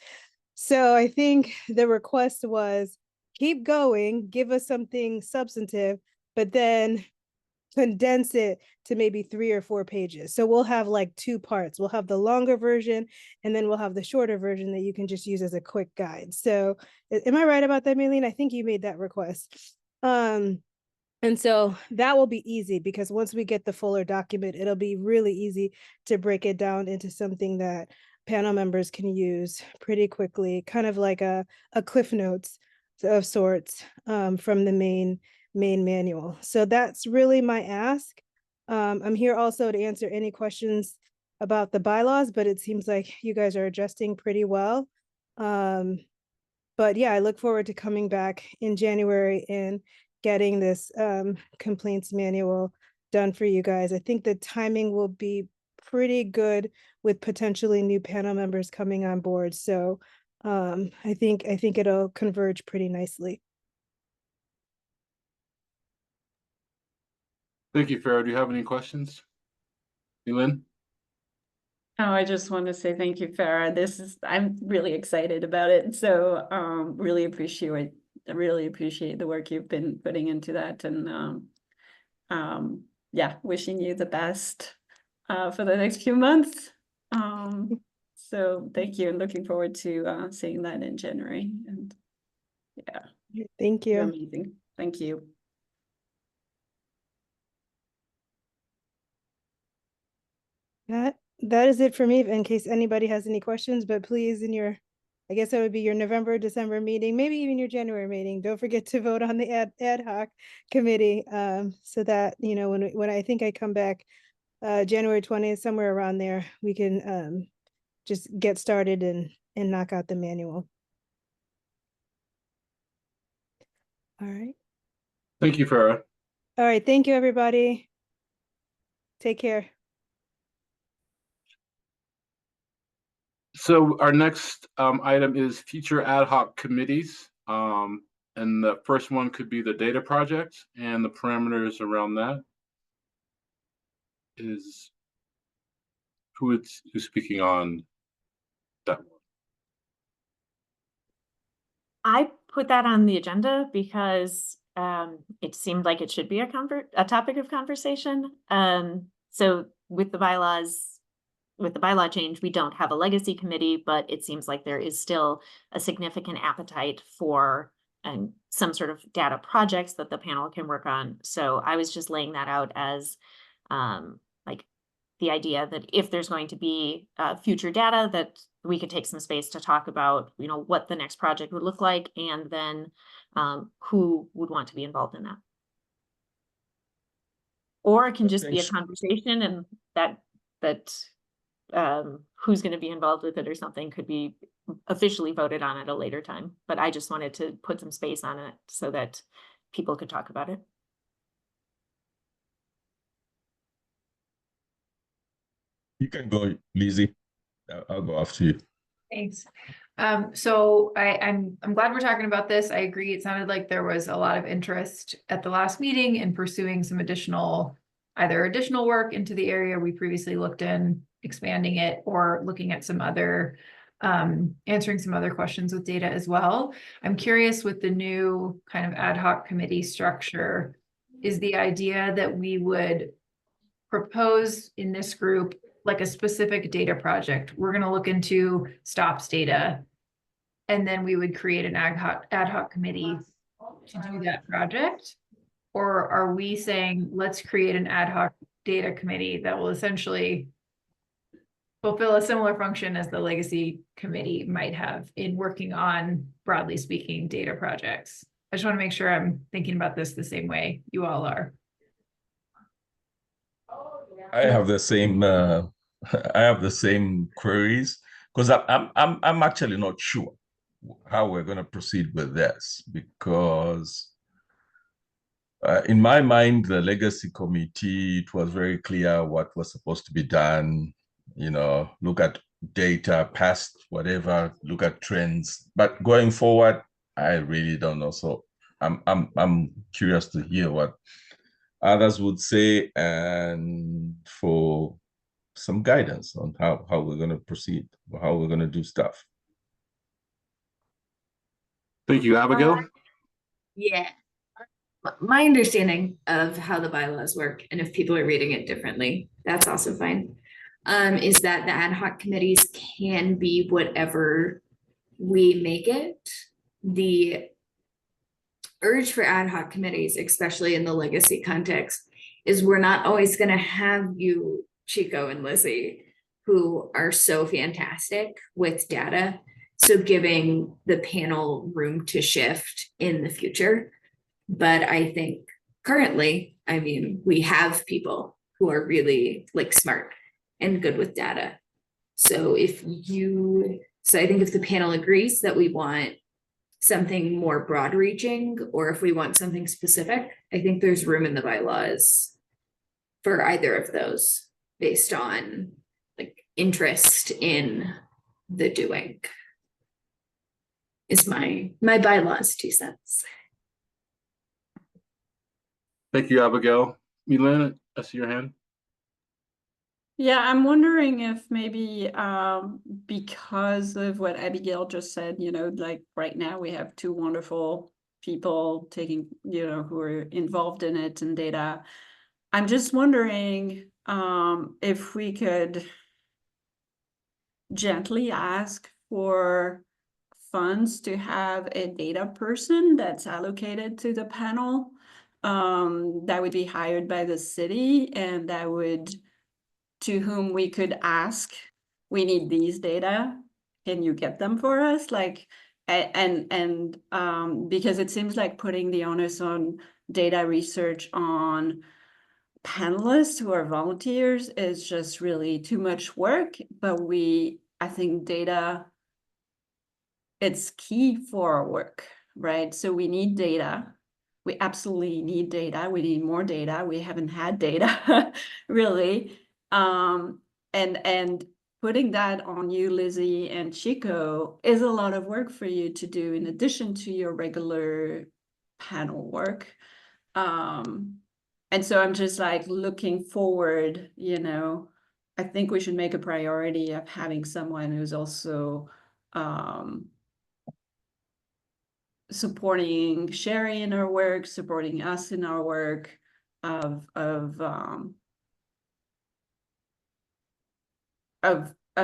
So I think the request was keep going, give us something substantive, but then condense it to maybe 3 or 4 pages. So we'll have like 2 parts. We'll have the longer version and then we'll have the shorter version that you can just use as a quick guide. So am I right about that, Maylene? I think you made that request. And so that will be easy because once we get the fuller document, it'll be really easy to break it down into something that panel members can use pretty quickly, kind of like a Cliff Notes of sorts from the main manual. So that's really my ask. I'm here also to answer any questions about the bylaws, but it seems like you guys are adjusting pretty well. But yeah, I look forward to coming back in January and getting this complaints manual done for you guys. I think the timing will be pretty good with potentially new panel members coming on board. So I think it'll converge pretty nicely. Thank you, Farah. Do you have any questions? Elin? Oh, I just want to say thank you, Farah. I'm really excited about it. So really appreciate the work you've been putting into that. And yeah, wishing you the best for the next few months. So thank you and looking forward to seeing that in January. And yeah, Thank you're you. amazing. Thank you. That is it for me in case anybody has any questions, but please I guess that would be your November, December meeting, maybe even your January meeting. Don't forget to vote on the ad hoc committee so that, when I think I come back January 20th, somewhere around there, we can just get started and knock out the manual. All right. Thank you, Farah. All right. Thank you, everybody. Take care. So our next item is future ad hoc committees. And the first one could be the data project and the parameters around that. Is who's speaking on that one? I put that on the agenda because it seemed like it should be a topic of conversation. So with the bylaws, with the bylaw change, we don't have a legacy committee, but it seems like there is still a significant appetite for some sort of data projects that the panel can work on. So I was just laying that out as like the idea that if there's going to be future data, that we could take some space to talk about, you know, what the next project would look like, and then who would want to be involved in that. Or it can just be a Thanks. conversation, and that who's going to be involved with it or something could be officially voted on at a later time. But I just wanted to put some space on it so that people could talk about it. You can go, Lizzie. I'll go after you. Thanks. So I'm glad we're talking about this. I agree. It sounded like there was a lot of interest at the last meeting in pursuing some either additional work into the area we previously looked in, expanding it, or looking at some other, answering some other questions with data as well. I'm curious, with the new kind of ad hoc committee structure, is the idea that we would propose in this group like a specific data project? We're going to look into stops data, and then we would create an ad hoc committee to do that project? Or are we saying, let's create an ad hoc data committee that will essentially fulfill a similar function as the legacy committee might have in working on, broadly speaking, data projects? I just want to make sure I'm thinking about this the same way you all are. I have the same I have the same queries, because I'm actually not sure how we're going to proceed with this, because in my mind, the legacy committee, it was very clear what was supposed to be done. You know, look at data, past whatever, look at trends. But going forward, I really don't know. So I'm curious to hear what others would say, and for some guidance on how we're going to proceed, or how we're going to do stuff. Thank you, Abigail. Yeah. My understanding of how the bylaws work, and if people are reading it differently, that's also fine, is that the ad hoc committees can be whatever we make it. The urge for ad hoc committees, especially in the legacy context, is we're not always going to have you, Chico and Lizzie, who are so fantastic with data. So giving the panel room to shift in the future. But I think currently, I mean, we have people who are really like smart and good with data. So I think if the panel agrees that we want something more broad reaching, or if we want something specific, I think there's room in the bylaws for either of those based on like interest in the doing. Is my bylaws 2 cents. Thank you, Abigail. Milan, I see your hand. Yeah, I'm wondering if maybe because of what Abigail just said, you know, like right now we have 2 wonderful people taking, you know, who are involved in it and data. I'm just wondering if we could gently ask for funds to have a data person that's allocated to the panel, that would be hired by the city, and that would, to whom we could ask, we need these data, can you get them for us? Like, and because it seems like putting the onus on data research on panelists who are volunteers is just really too much work. But I think data, it's key for our work, right? So we need data. We absolutely need data. We need more data. We haven't had data really. And putting that on you, Lizzie and Chico, is a lot of work for you to do in addition to your regular panel work. And so I'm just like looking forward, you know, I think we should make a priority of having someone who's also supporting Sherry in her work, supporting us in our work of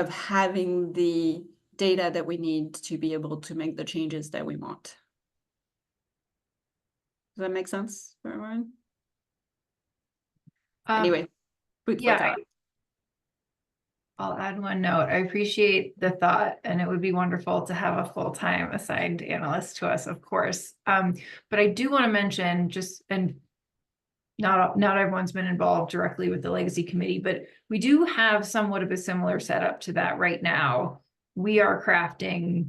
having the data that we need to be able to make the changes that we want. Does that make sense for everyone? Anyway, food for yeah, thought. I'll add one note. I appreciate the thought, and it would be wonderful to have a full-time assigned analyst to us, of course. But I do want to mention and not everyone's been involved directly with the legacy committee, but we do have somewhat of a similar setup to that right now. We are crafting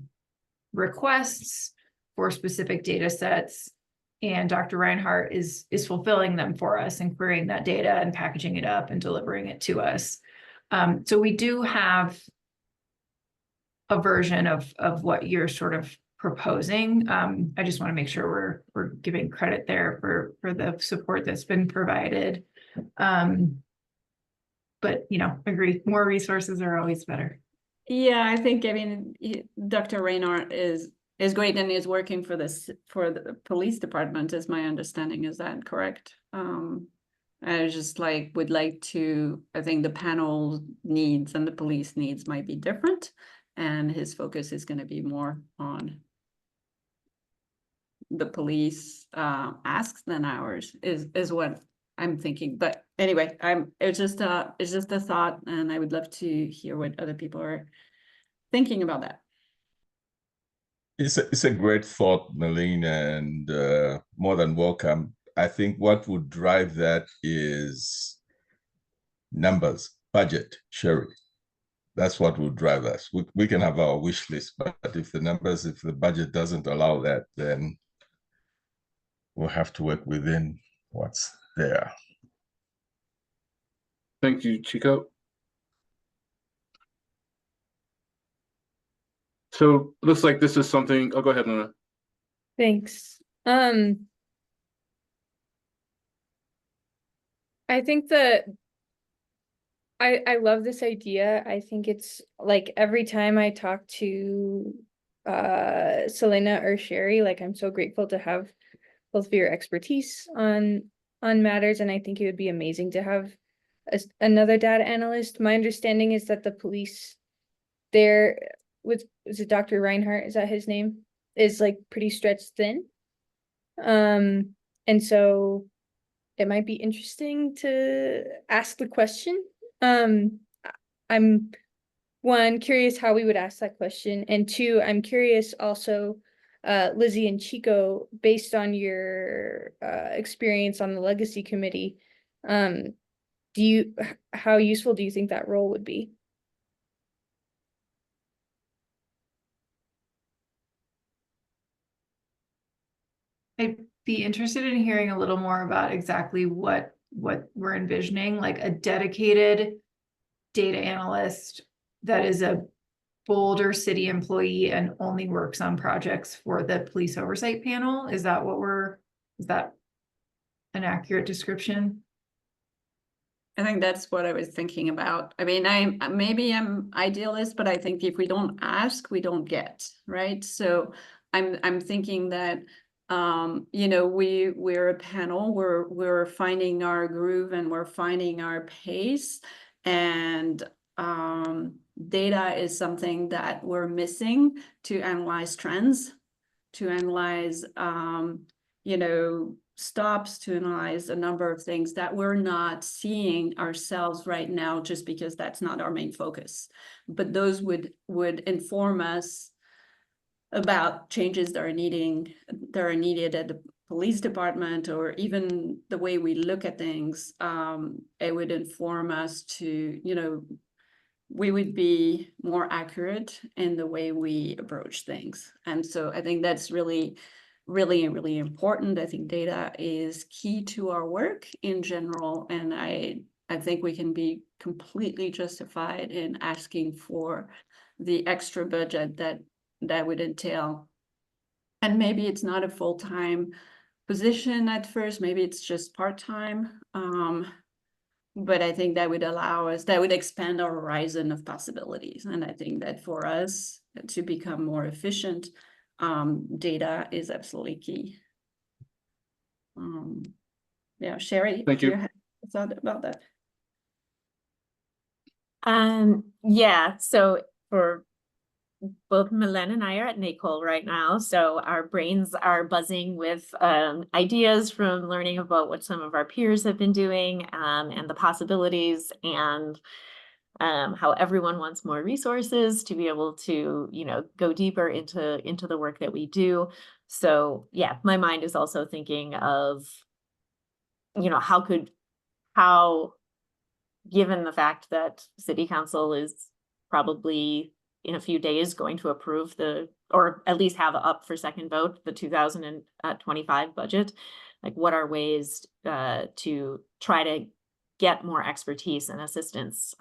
requests for specific data sets, and Dr. Reinhardt is fulfilling them for us and querying that data and packaging it up and delivering it to us. So we do have a version of what you're sort of proposing. I just want to make sure we're giving credit there for the support that's been provided. But agree, more resources are always better. Yeah, I think Dr. Reinhardt is great and is working for the police department, is my understanding. Is that correct? I just would like to, I think the panel needs and the police needs might be different, and his focus is going to be more on the police asks than ours is what I'm thinking. But anyway, it's just a thought, and I would love to hear what other people are thinking about that. It's a great thought, Malene, and more than welcome. I think what would drive that is numbers, budget, Sherry. That's what would drive us. We can have our wish list, but if the budget doesn't allow that, then we'll have to work within what's there. Thank you, Chico. So looks like this is something. I'll go ahead, Luna. Thanks. I think that I love this idea. I think it's like every time I talk to Selena or Sherry, I'm so grateful to have both of your expertise on matters, and I think it would be amazing to have another data analyst. My understanding is that the police there is it Dr. Reinhardt, is that his name, is pretty stretched thin. And so it might be interesting to ask the question. I'm one, curious how we would ask that question, and two, I'm curious also, Lizzie and Chico, based on your experience on the legacy committee, how useful do you think that role would be? I'd be interested in hearing a little more about exactly what we're envisioning, like a dedicated data analyst that is a Boulder City employee and only works on projects for the police oversight panel. Is that an accurate description? I think that's what I was thinking about. I mean, I'm idealist, but I think if we don't ask, we don't get, right? So I'm thinking that we're a panel, we're finding our groove and we're finding our pace, and data is something that we're missing to analyze trends, to analyze stops, to analyze a number of things that we're not seeing ourselves right now, just because that's not our main focus. But those would inform us about changes that are needed at the police department, or even the way we look at things. It would inform us to, we would be more accurate in the way we approach things. And so I think that's really, really, really important. I think data is key to our work in general, and I think we can be completely justified in asking for the extra budget that would entail. And maybe it's not a full-time position at first, maybe it's just part-time. But I think that would that would expand our horizon of possibilities. And I think that for us to become more efficient, data is absolutely key. Yeah, Sherry, Thank do you. have a thought about that? Yeah, so for both Milen and I are at NACOL right now, so our brains are buzzing with ideas from learning about what some of our peers have been doing, and the possibilities, and how everyone wants more resources to be able to, you know, go deeper into the work that we do. So yeah, my mind is also thinking of, you know, how given the fact that city council is probably in a few days going to approve or at least have up for second vote, the 2025 budget, like what are ways to try to get more expertise and assistance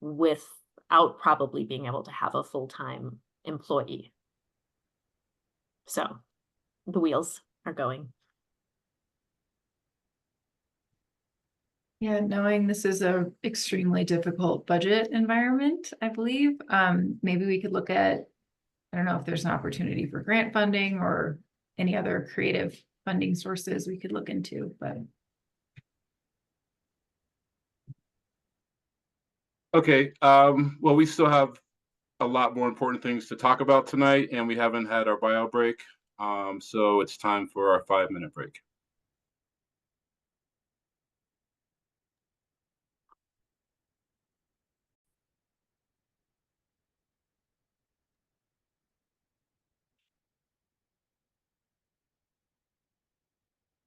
without probably being able to have a full-time employee. So the wheels are going. Yeah, knowing this is a extremely difficult budget environment, I believe, maybe we could look at, I don't know if there's an opportunity for grant funding or any other creative funding sources we could look into, but. Okay, well, we still have a lot more important things to talk about tonight, and we haven't had our bio break. So it's time for our 5-minute break.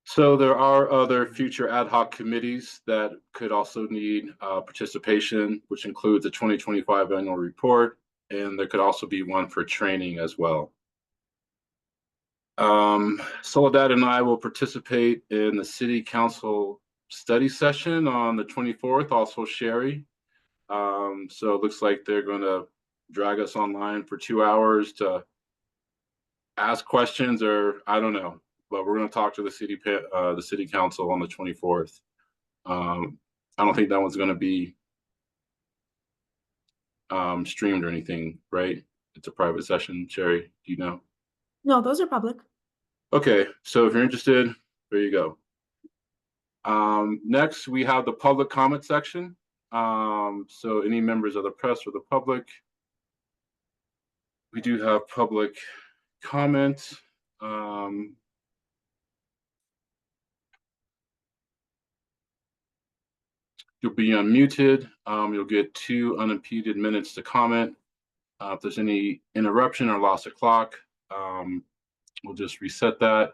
So there are other future ad hoc committees that could also need participation, which includes the 2025 annual report, and there could also be one for training as well. Soledad and I will participate in the city council study session on the 24th, also Sherry. So it looks like they're going to drag us online for 2 hours to ask questions, or I don't know, but we're going to talk to the city council on the 24th. I don't think that one's going to be streamed or anything, right? It's a private session. Sherry, do you know? No, those are public. Okay, so if you're interested, there you go. Next, we have the public comment section. So any members of the press or the public, we do have public comment. You'll be unmuted. You'll get 2 unimpeded minutes to comment. If there's any interruption or loss of clock, we'll just reset that.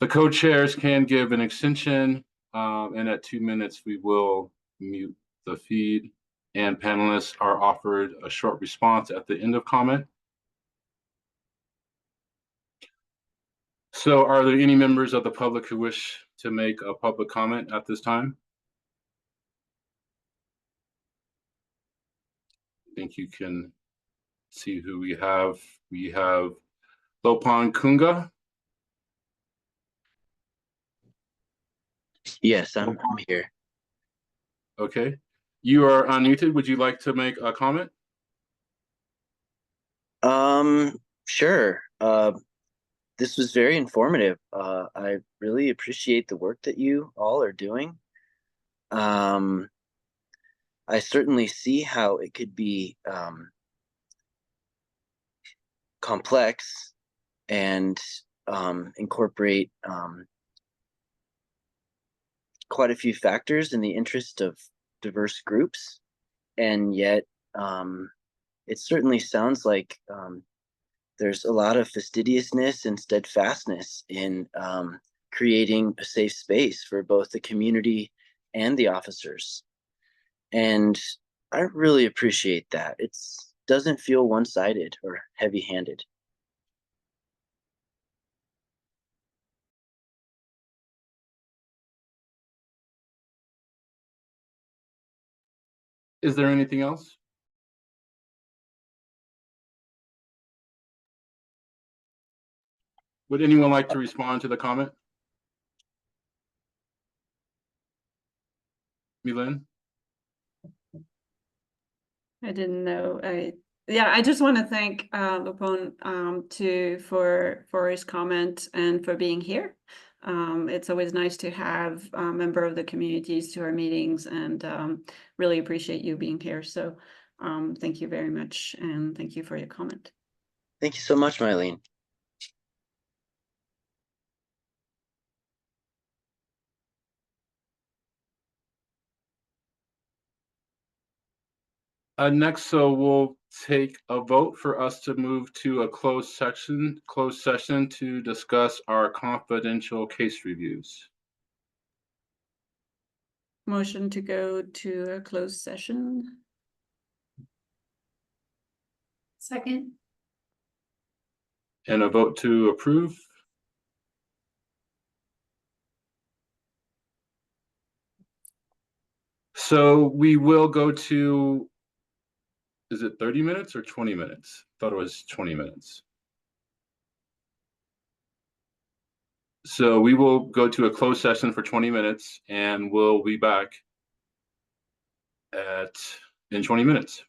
The co-chairs can give an extension, and at 2 minutes, we will mute the feed, and panelists are offered a short response at the end of comment. So are there any members of the public who wish to make a public comment at this time? I think you can see who we have. We have Lopan Kunga. Yes, I'm here. Okay. You are unmuted. Would you like to make a comment? Sure. This was very informative. I really appreciate the work that you all are doing. I certainly see how it could be complex and incorporate quite a few factors in the interest of diverse groups. And yet, it certainly sounds like there's a lot of fastidiousness and steadfastness in creating a safe space for both the community and the officers. And I really appreciate that. It doesn't feel one-sided or heavy-handed. Is there anything else? Would anyone like to respond to the comment? Milen? I didn't know. yeah, I just want to thank Lupon for his comment and for being here. It's always nice to have a member of the communities to our meetings, and really appreciate you being here. So thank you very much, and thank you for your comment. Thank you so much, Mylene. Next, so we'll take a vote for us to move to a closed session to discuss our confidential case reviews. Motion to go to a closed session. Second. And a vote to approve. So we will go to, is it 30 minutes or 20 minutes? Thought it was 20 minutes. So we will go to a closed session for 20 minutes, and we'll be back in 20 minutes.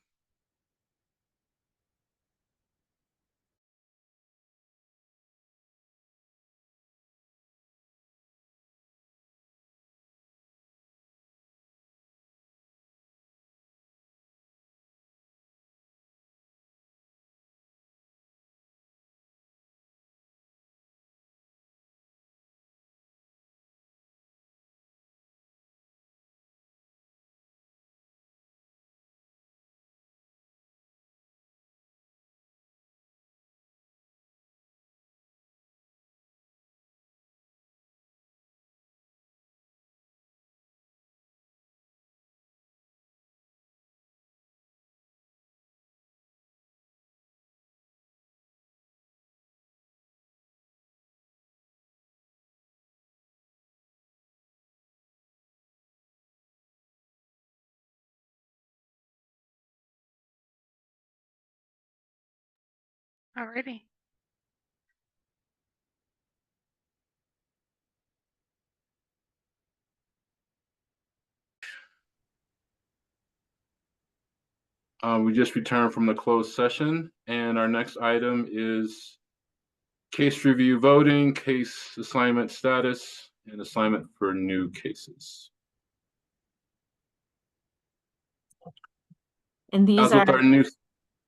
Alrighty. We just returned from the closed session, and our next item is case review voting, case assignment status, and assignment for new cases. And these As are, with our new,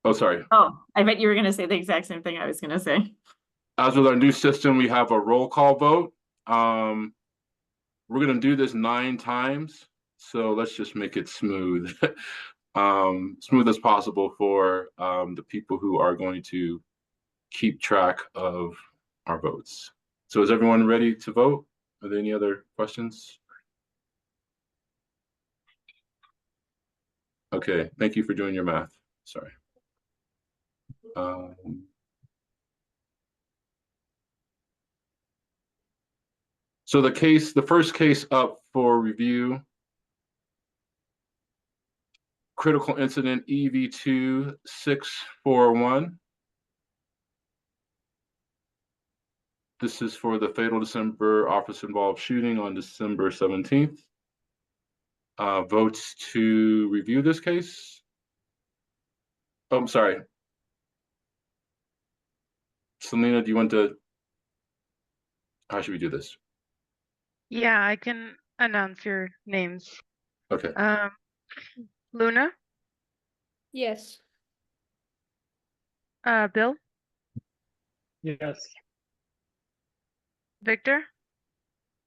oh, sorry. oh, I bet you were gonna say the exact same thing I was gonna say. As with our new system, we have a roll call vote. We're gonna do this 9 times, so let's just make it smooth. Smooth as possible for the people who are going to keep track of our votes. So is everyone ready to vote? Are there any other questions? Okay, thank you for doing your math. Sorry. So the first case up for review, critical incident EV2641. This is for the fatal December officer-involved shooting on December 17th. Votes to review this case. Oh, I'm sorry. Selena, do you want to, how should we do this? Yeah, I can announce your names. Okay. Luna, Yes. Bill, Yes. Victor,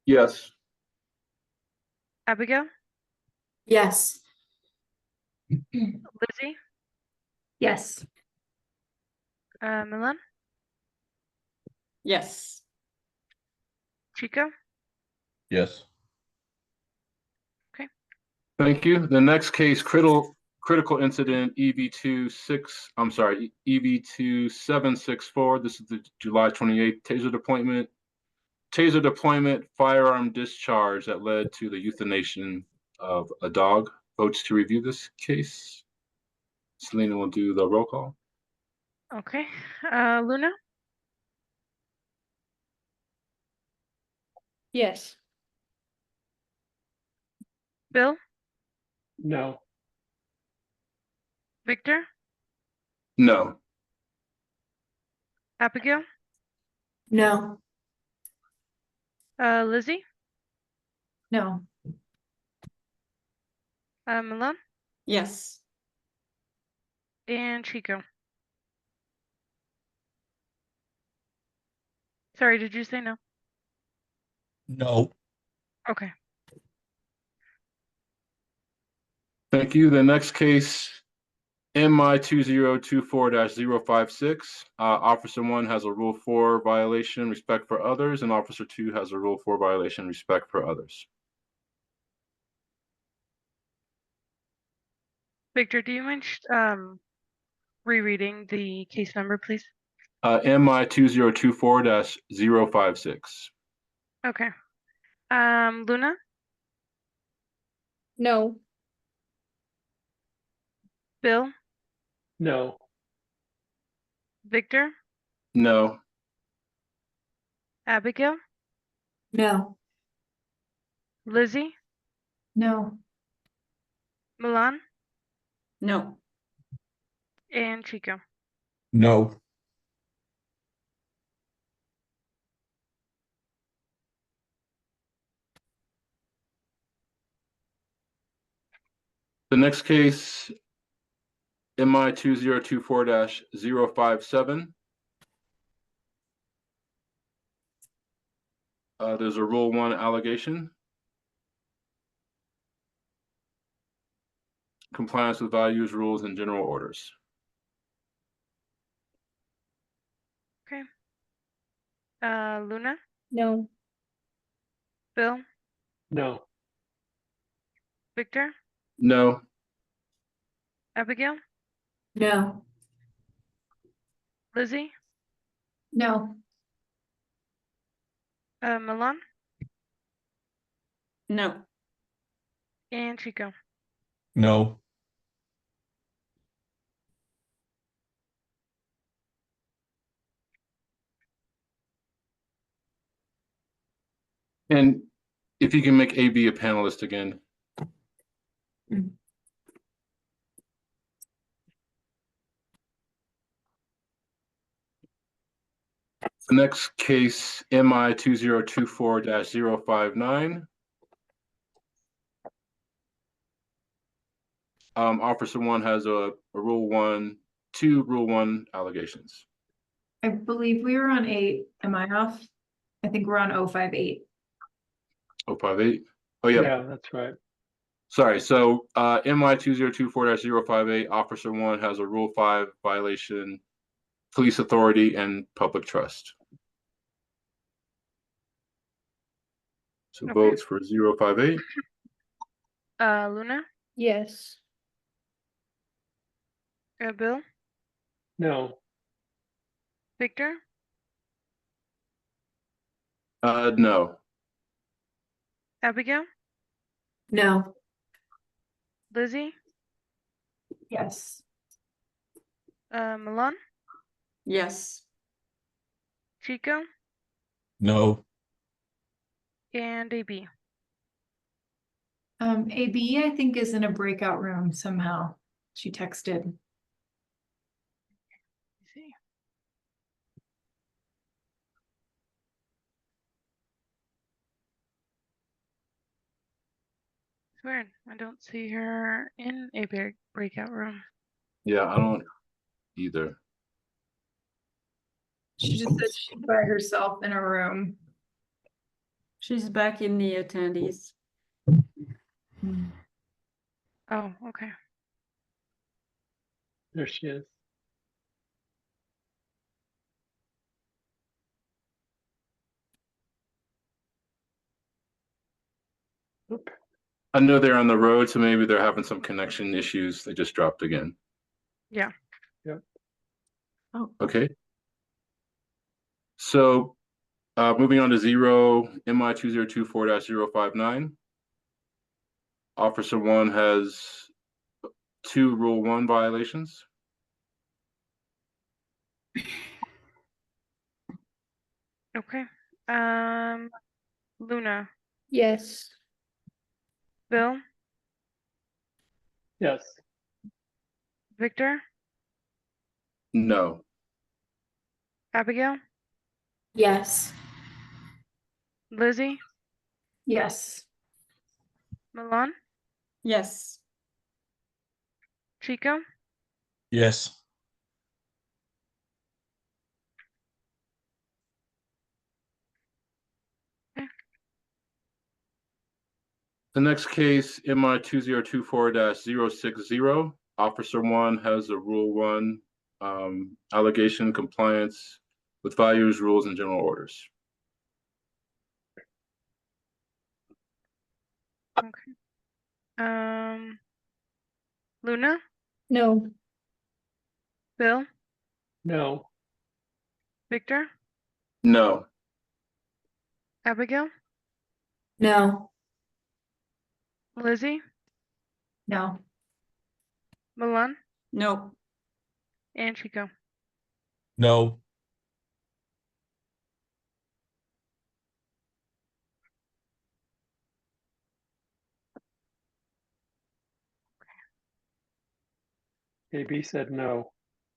Yes. Abigail, Yes. Lizzie, Yes. Milan, Yes. Chico. Yes. Thank you. The next case, critical incident EV2764. This is the July 28th taser deployment, firearm discharge that led to the euthanation of a dog. Votes to review this case. Selena will do the roll call. Okay. Luna, Yes. Bill, No. Victor, No. Abigail, No. Lizzie, No. Milan, Yes. and Chico. Sorry, did you say no? No. Okay. Thank you. The next case, MI 2024-056. Officer 1 has a Rule 4 violation, respect for others, and Officer 2 has a Rule 4 violation, respect for others. Victor, do you mind rereading the case number, please? MI 2024-056. Okay. Luna, No. Bill, No. Victor, No. Abigail, No. Lizzie, No. Milan, No. and Chico. No. The next case, MI 2024-057. There's a Rule 1 allegation. Compliance with values, rules, and general orders. Okay. Luna, No. Bill, No. Victor, No. Abigail, No. Lizzie, No. Milan, No. and Chico. No. And if you can make AB a panelist again. The next case, MI 2024-059. Officer 1 has a Rule 1, 2 Rule 1 allegations. I believe we were on 8. Am I off? I think we're on 058. 058. Oh, yeah. Yeah, that's right. Sorry. So MI 2024-058, Officer 1 has a Rule 5 violation, police authority, and public trust. So Okay. votes for 058. Luna, Yes. Bill, No. Victor, No. Abigail, No. Lizzie, Yes. Milan, Yes. Chico, No. and AB. AB, I think, is in a breakout room somehow. She texted. Let's see. It's weird. I don't see her in a breakout room. Yeah, I don't either. She just said she's by herself in a room. She's back in the attendees. Oh, okay. There she is. Oop. I know they're on the road, so maybe they're having some connection issues. They just dropped again. Yeah. Yep. Oh, Okay. So moving on to MI 2024-059. Officer 1 has 2 Rule 1 violations. Okay. Luna, Yes. Bill, Yes. Victor, No. Abigail, Yes. Lizzie, Yes. Milan, Yes. Chico, Yes. The next case, MI 2024-060, Officer 1 has a Rule 1 allegation compliance with values, rules, and general orders. okay. Luna, No. Bill, No. Victor, No. Abigail, No. Lizzie, No. Milan, No. and Chico. No. AB said no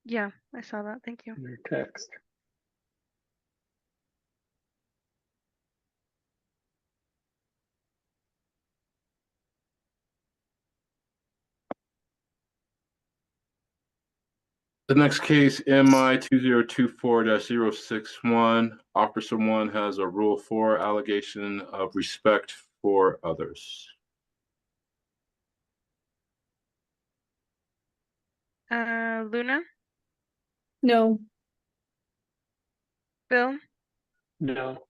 Yeah, I saw that. Thank you. in your text. The next case, MI 2024-061, Officer 1 has a Rule 4 allegation of respect for others. Luna, No. Bill, No.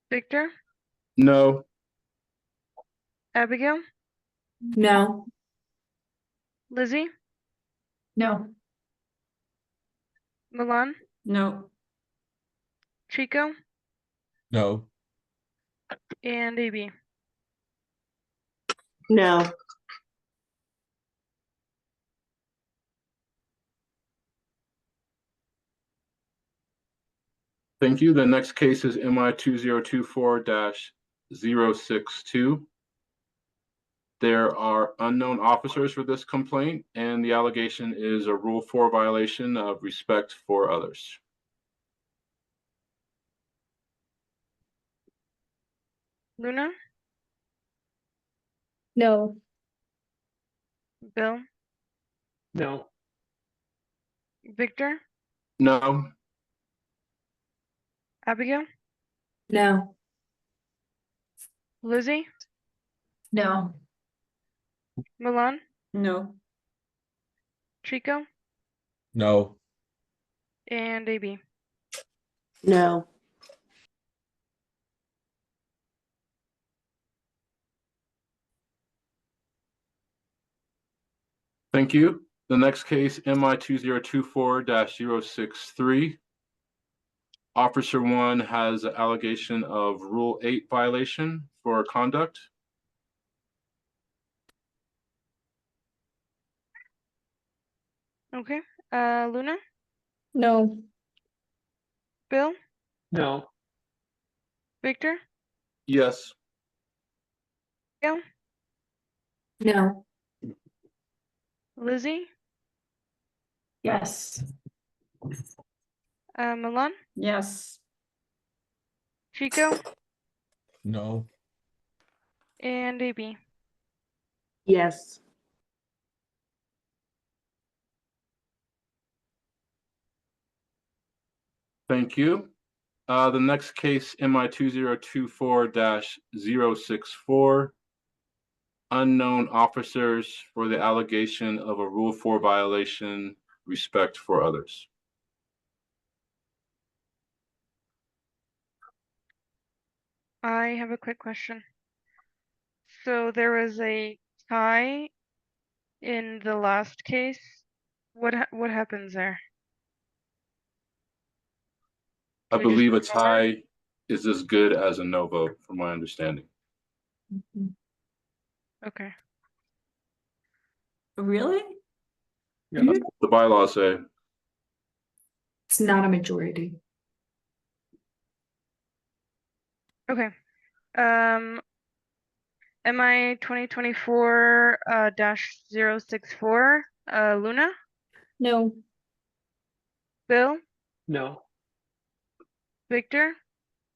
Victor, No. Abigail, No. Lizzie, No. Milan, No. Chico, No. and AB. No. Thank you. The next case is MI 2024-062. There are unknown officers for this complaint, and the allegation is a Rule 4 violation of respect for others. Luna, No. Bill, No. Victor, No. Abigail, No. Lizzie, No. Milan, No. Chico, No. and AB. No. Thank you. The next case, MI 2024-063. Officer 1 has an allegation of Rule 8 violation for conduct. Okay. Luna, No. Bill, No. Victor, Yes. Gail, No. Lizzie, Yes. Milan, Yes. Chico, No. and AB. Yes. Thank you. The next case, MI 2024-064. Unknown officers for the allegation of a Rule 4 violation, respect for others. I have a quick question. So there was a tie in the last case. What happens there? I Do we just believe a move forward? tie is as good as a no vote, from my understanding. Okay. Really? Yeah. That's what the bylaws say. It's not a majority. Okay. MI 2024 -064, Luna, No. Bill, No. Victor,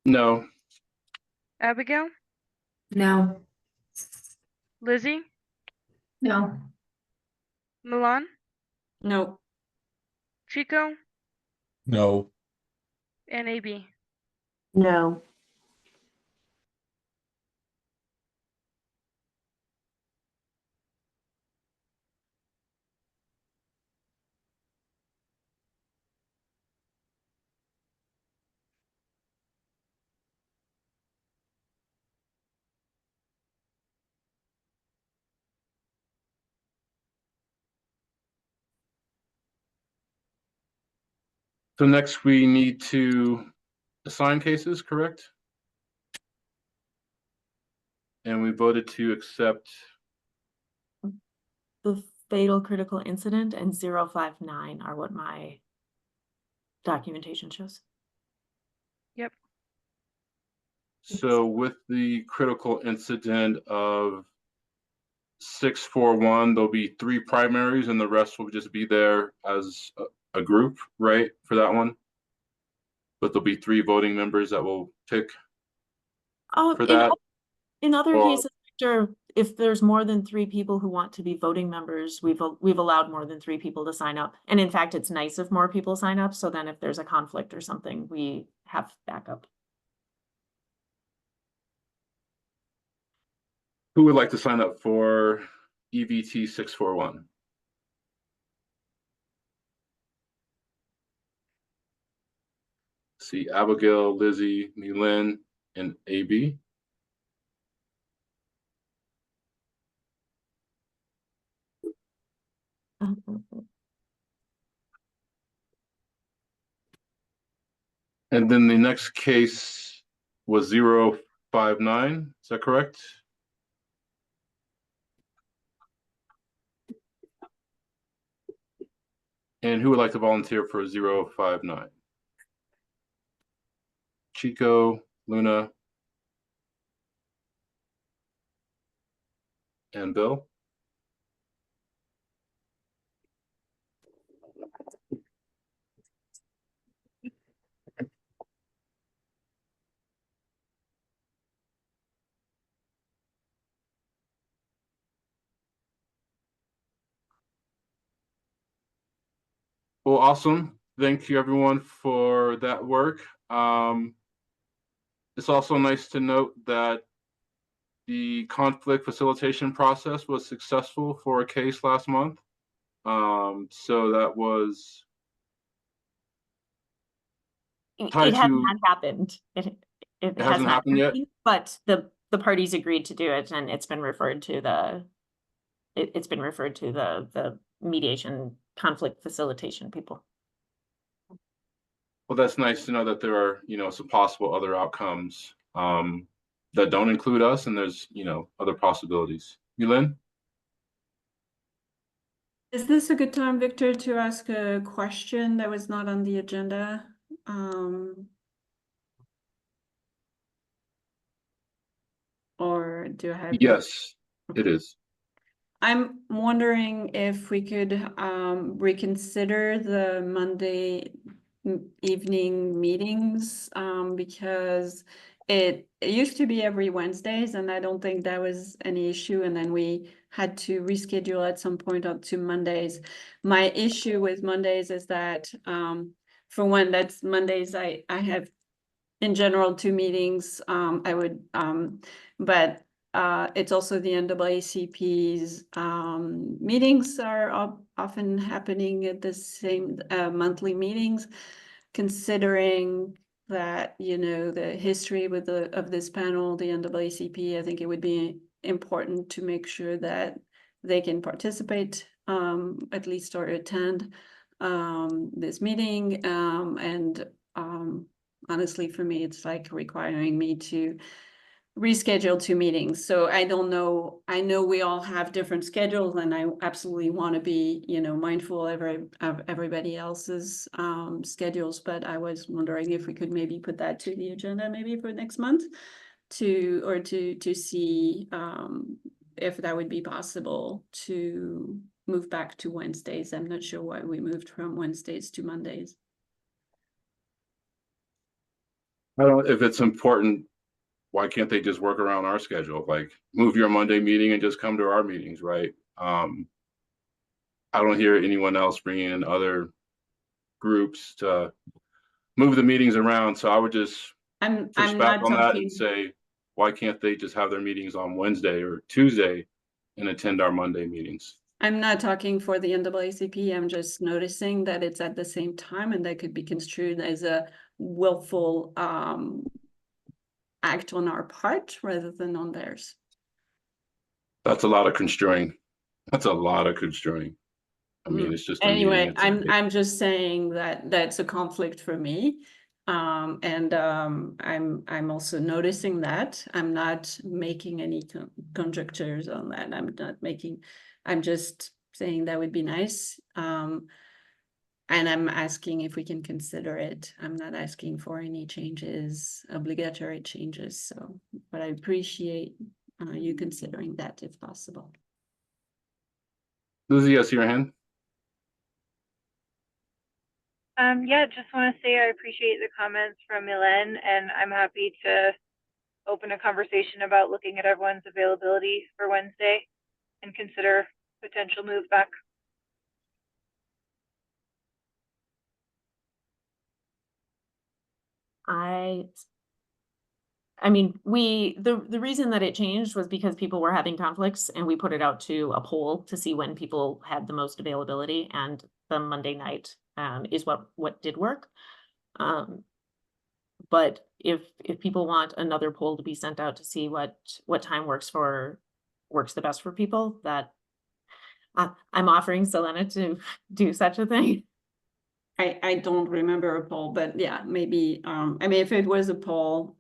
No. Abigail, No. Lizzie, No. Milan, No. Chico, No. and AB. No. So next we need to assign cases, correct? And we voted to accept, The fatal critical incident and 059 are what my documentation shows. so with the critical incident of 641, there'll be 3 primaries and the rest will just be there as a group, right, for that one? But there'll be 3 voting members that will pick for that. In other or- cases, Victor, if there's more than 3 people who want to be voting members, we've allowed more than 3 people to sign up. And in fact, it's nice if more people sign up. So then if there's a conflict or something, we have backup. Who would like to sign up for EVT 641? See Abigail, Lizzie, Milan, and AB. And then the next case was 059, is that correct? And who would like to volunteer for 059? Chico, Luna, and Bill? Well, awesome. Thank you everyone for that work. It's also nice to note that the conflict facilitation process was successful for a case last month. So that was It tied hasn't to, happened. It hasn't has not happened yet? happened, but the parties agreed to do it, and it's been referred to the mediation conflict facilitation people. Well, that's nice to know that there are, some possible other outcomes that don't include us, and there's, other possibilities. Yulin? Is this a good time, Victor, to ask a question that was not on the agenda? Or do I have? Yes, it is. I'm wondering if we could reconsider the Monday evening meetings because it used to be every Wednesdays, and I don't think that was any issue, and then we had to reschedule at some point up to Mondays. My issue with Mondays is that for one, that's Mondays I have in general 2 meetings. I would but it's also the NAACP's meetings are often happening at the same monthly meetings. Considering that, the history of this panel, the NAACP, I think it would be important to make sure that they can participate at least or attend this meeting. And honestly, for me, it's like requiring me to reschedule 2 meetings. So I don't know. I know we all have different schedules, and I absolutely want to be, mindful of everybody else's schedules. But I was wondering if we could maybe put that to the agenda maybe for next month to see if that would be possible to move back to Wednesdays. I'm not sure why we moved from Wednesdays to Mondays. I don't, if it's important, why can't they just work around our schedule? Like move your Monday meeting and just come to our meetings, right? I don't hear anyone else bringing in other groups to move the meetings around. So I would just push I'm back not on that talking. and say, why can't they just have their meetings on Wednesday or Tuesday and attend our Monday meetings? I'm not talking for the NAACP. I'm just noticing that it's at the same time, and that could be construed as a willful act on our part rather than on theirs. That's a lot of construing. That's a lot of construing. I mean, it's just a meeting. Anyway, It's a meeting. I'm just saying that that's a conflict for me. I'm also noticing that. I'm not making any conjectures on that. I'm just saying that would be nice. And I'm asking if we can consider it. I'm not asking for any changes, obligatory changes. So, but I appreciate you considering that if possible. Lizzie, I see your hand. Yeah, just want to say I appreciate the comments from Milen, and I'm happy to open a conversation about looking at everyone's availability for Wednesday and consider potential move back. I mean, the reason that it changed was because people were having conflicts, and we put it out to a poll to see when people had the most availability, and the Monday night is what did work. But if people want another poll to be sent out to see what time works the best for people, that I'm offering Selena to do such a thing. I don't remember a poll, but yeah, maybe, I mean, if it was a poll,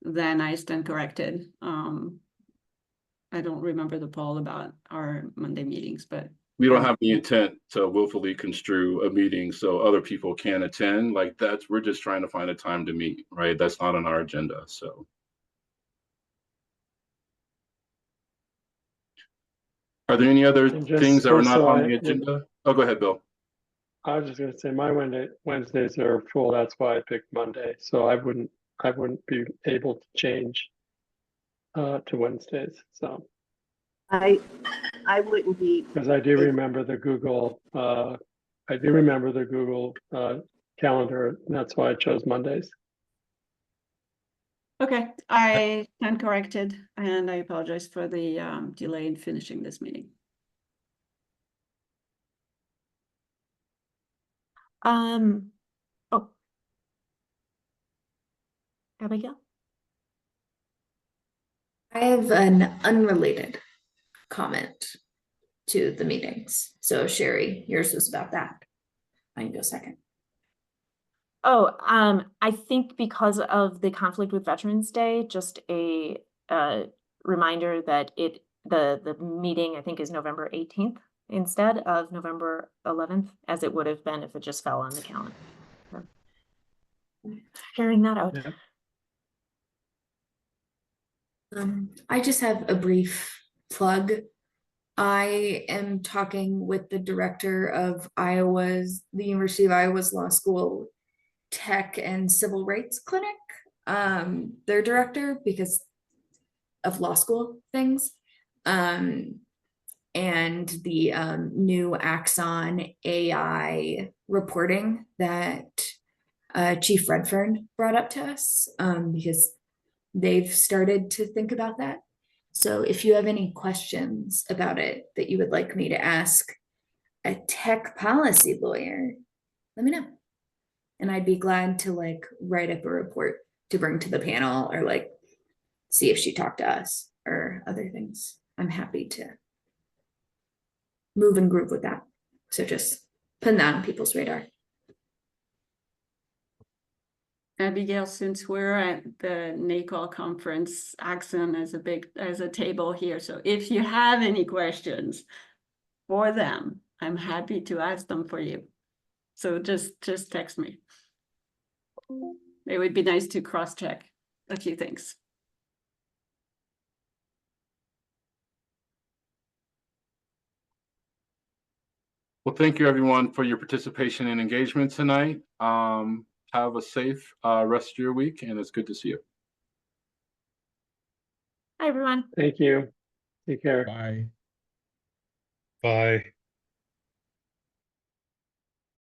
then I stand corrected. I don't remember the poll about our Monday meetings, but We don't have the intent to willfully construe a meeting so other people can attend. Like we're just trying to find a time to meet, right? That's not on our agenda, so. Are there any other And just- things that are just not so on I the would- agenda? Oh, go ahead, Bill. I was just gonna say my Wednesdays are full. That's why I picked Monday. So I wouldn't be able to change to Wednesdays. So I wouldn't be. because I do remember the Google calendar, and that's why I chose Mondays. okay, I stand corrected, and I apologize for the delay in finishing this meeting. Oh. Abigail? I have an unrelated comment to the meetings. So Sherry, yours was about that. I can go second. Oh, I think because of the conflict with Veterans Day, just a reminder that the meeting I think is November 18th instead of November 11th, as it would have been if it just fell on the calendar. So, carrying that out. Yeah. I just have a brief plug. I am talking with the director of the University of Iowa's Law School Tech and Civil Rights Clinic, their director, because of law school things. And the new Axon AI reporting that Chief Redfern brought up to us, because they've started to think about that. So if you have any questions about it that you would like me to ask a tech policy lawyer, let me know. And I'd be glad to like write up a report to bring to the panel, or like see if she talked to us or other things. I'm happy to move and groove with that. So just putting that on people's radar. Abigail, since we're at the NACOL conference, Axon is a table here. So if you have any questions for them, I'm happy to ask them for you. So just text me. It would be nice to cross-check a few things. Well, thank you everyone for your participation and engagement tonight. Have a safe rest of your week, and it's good to see you. Hi, everyone. Thank you. Take care. Bye. Bye.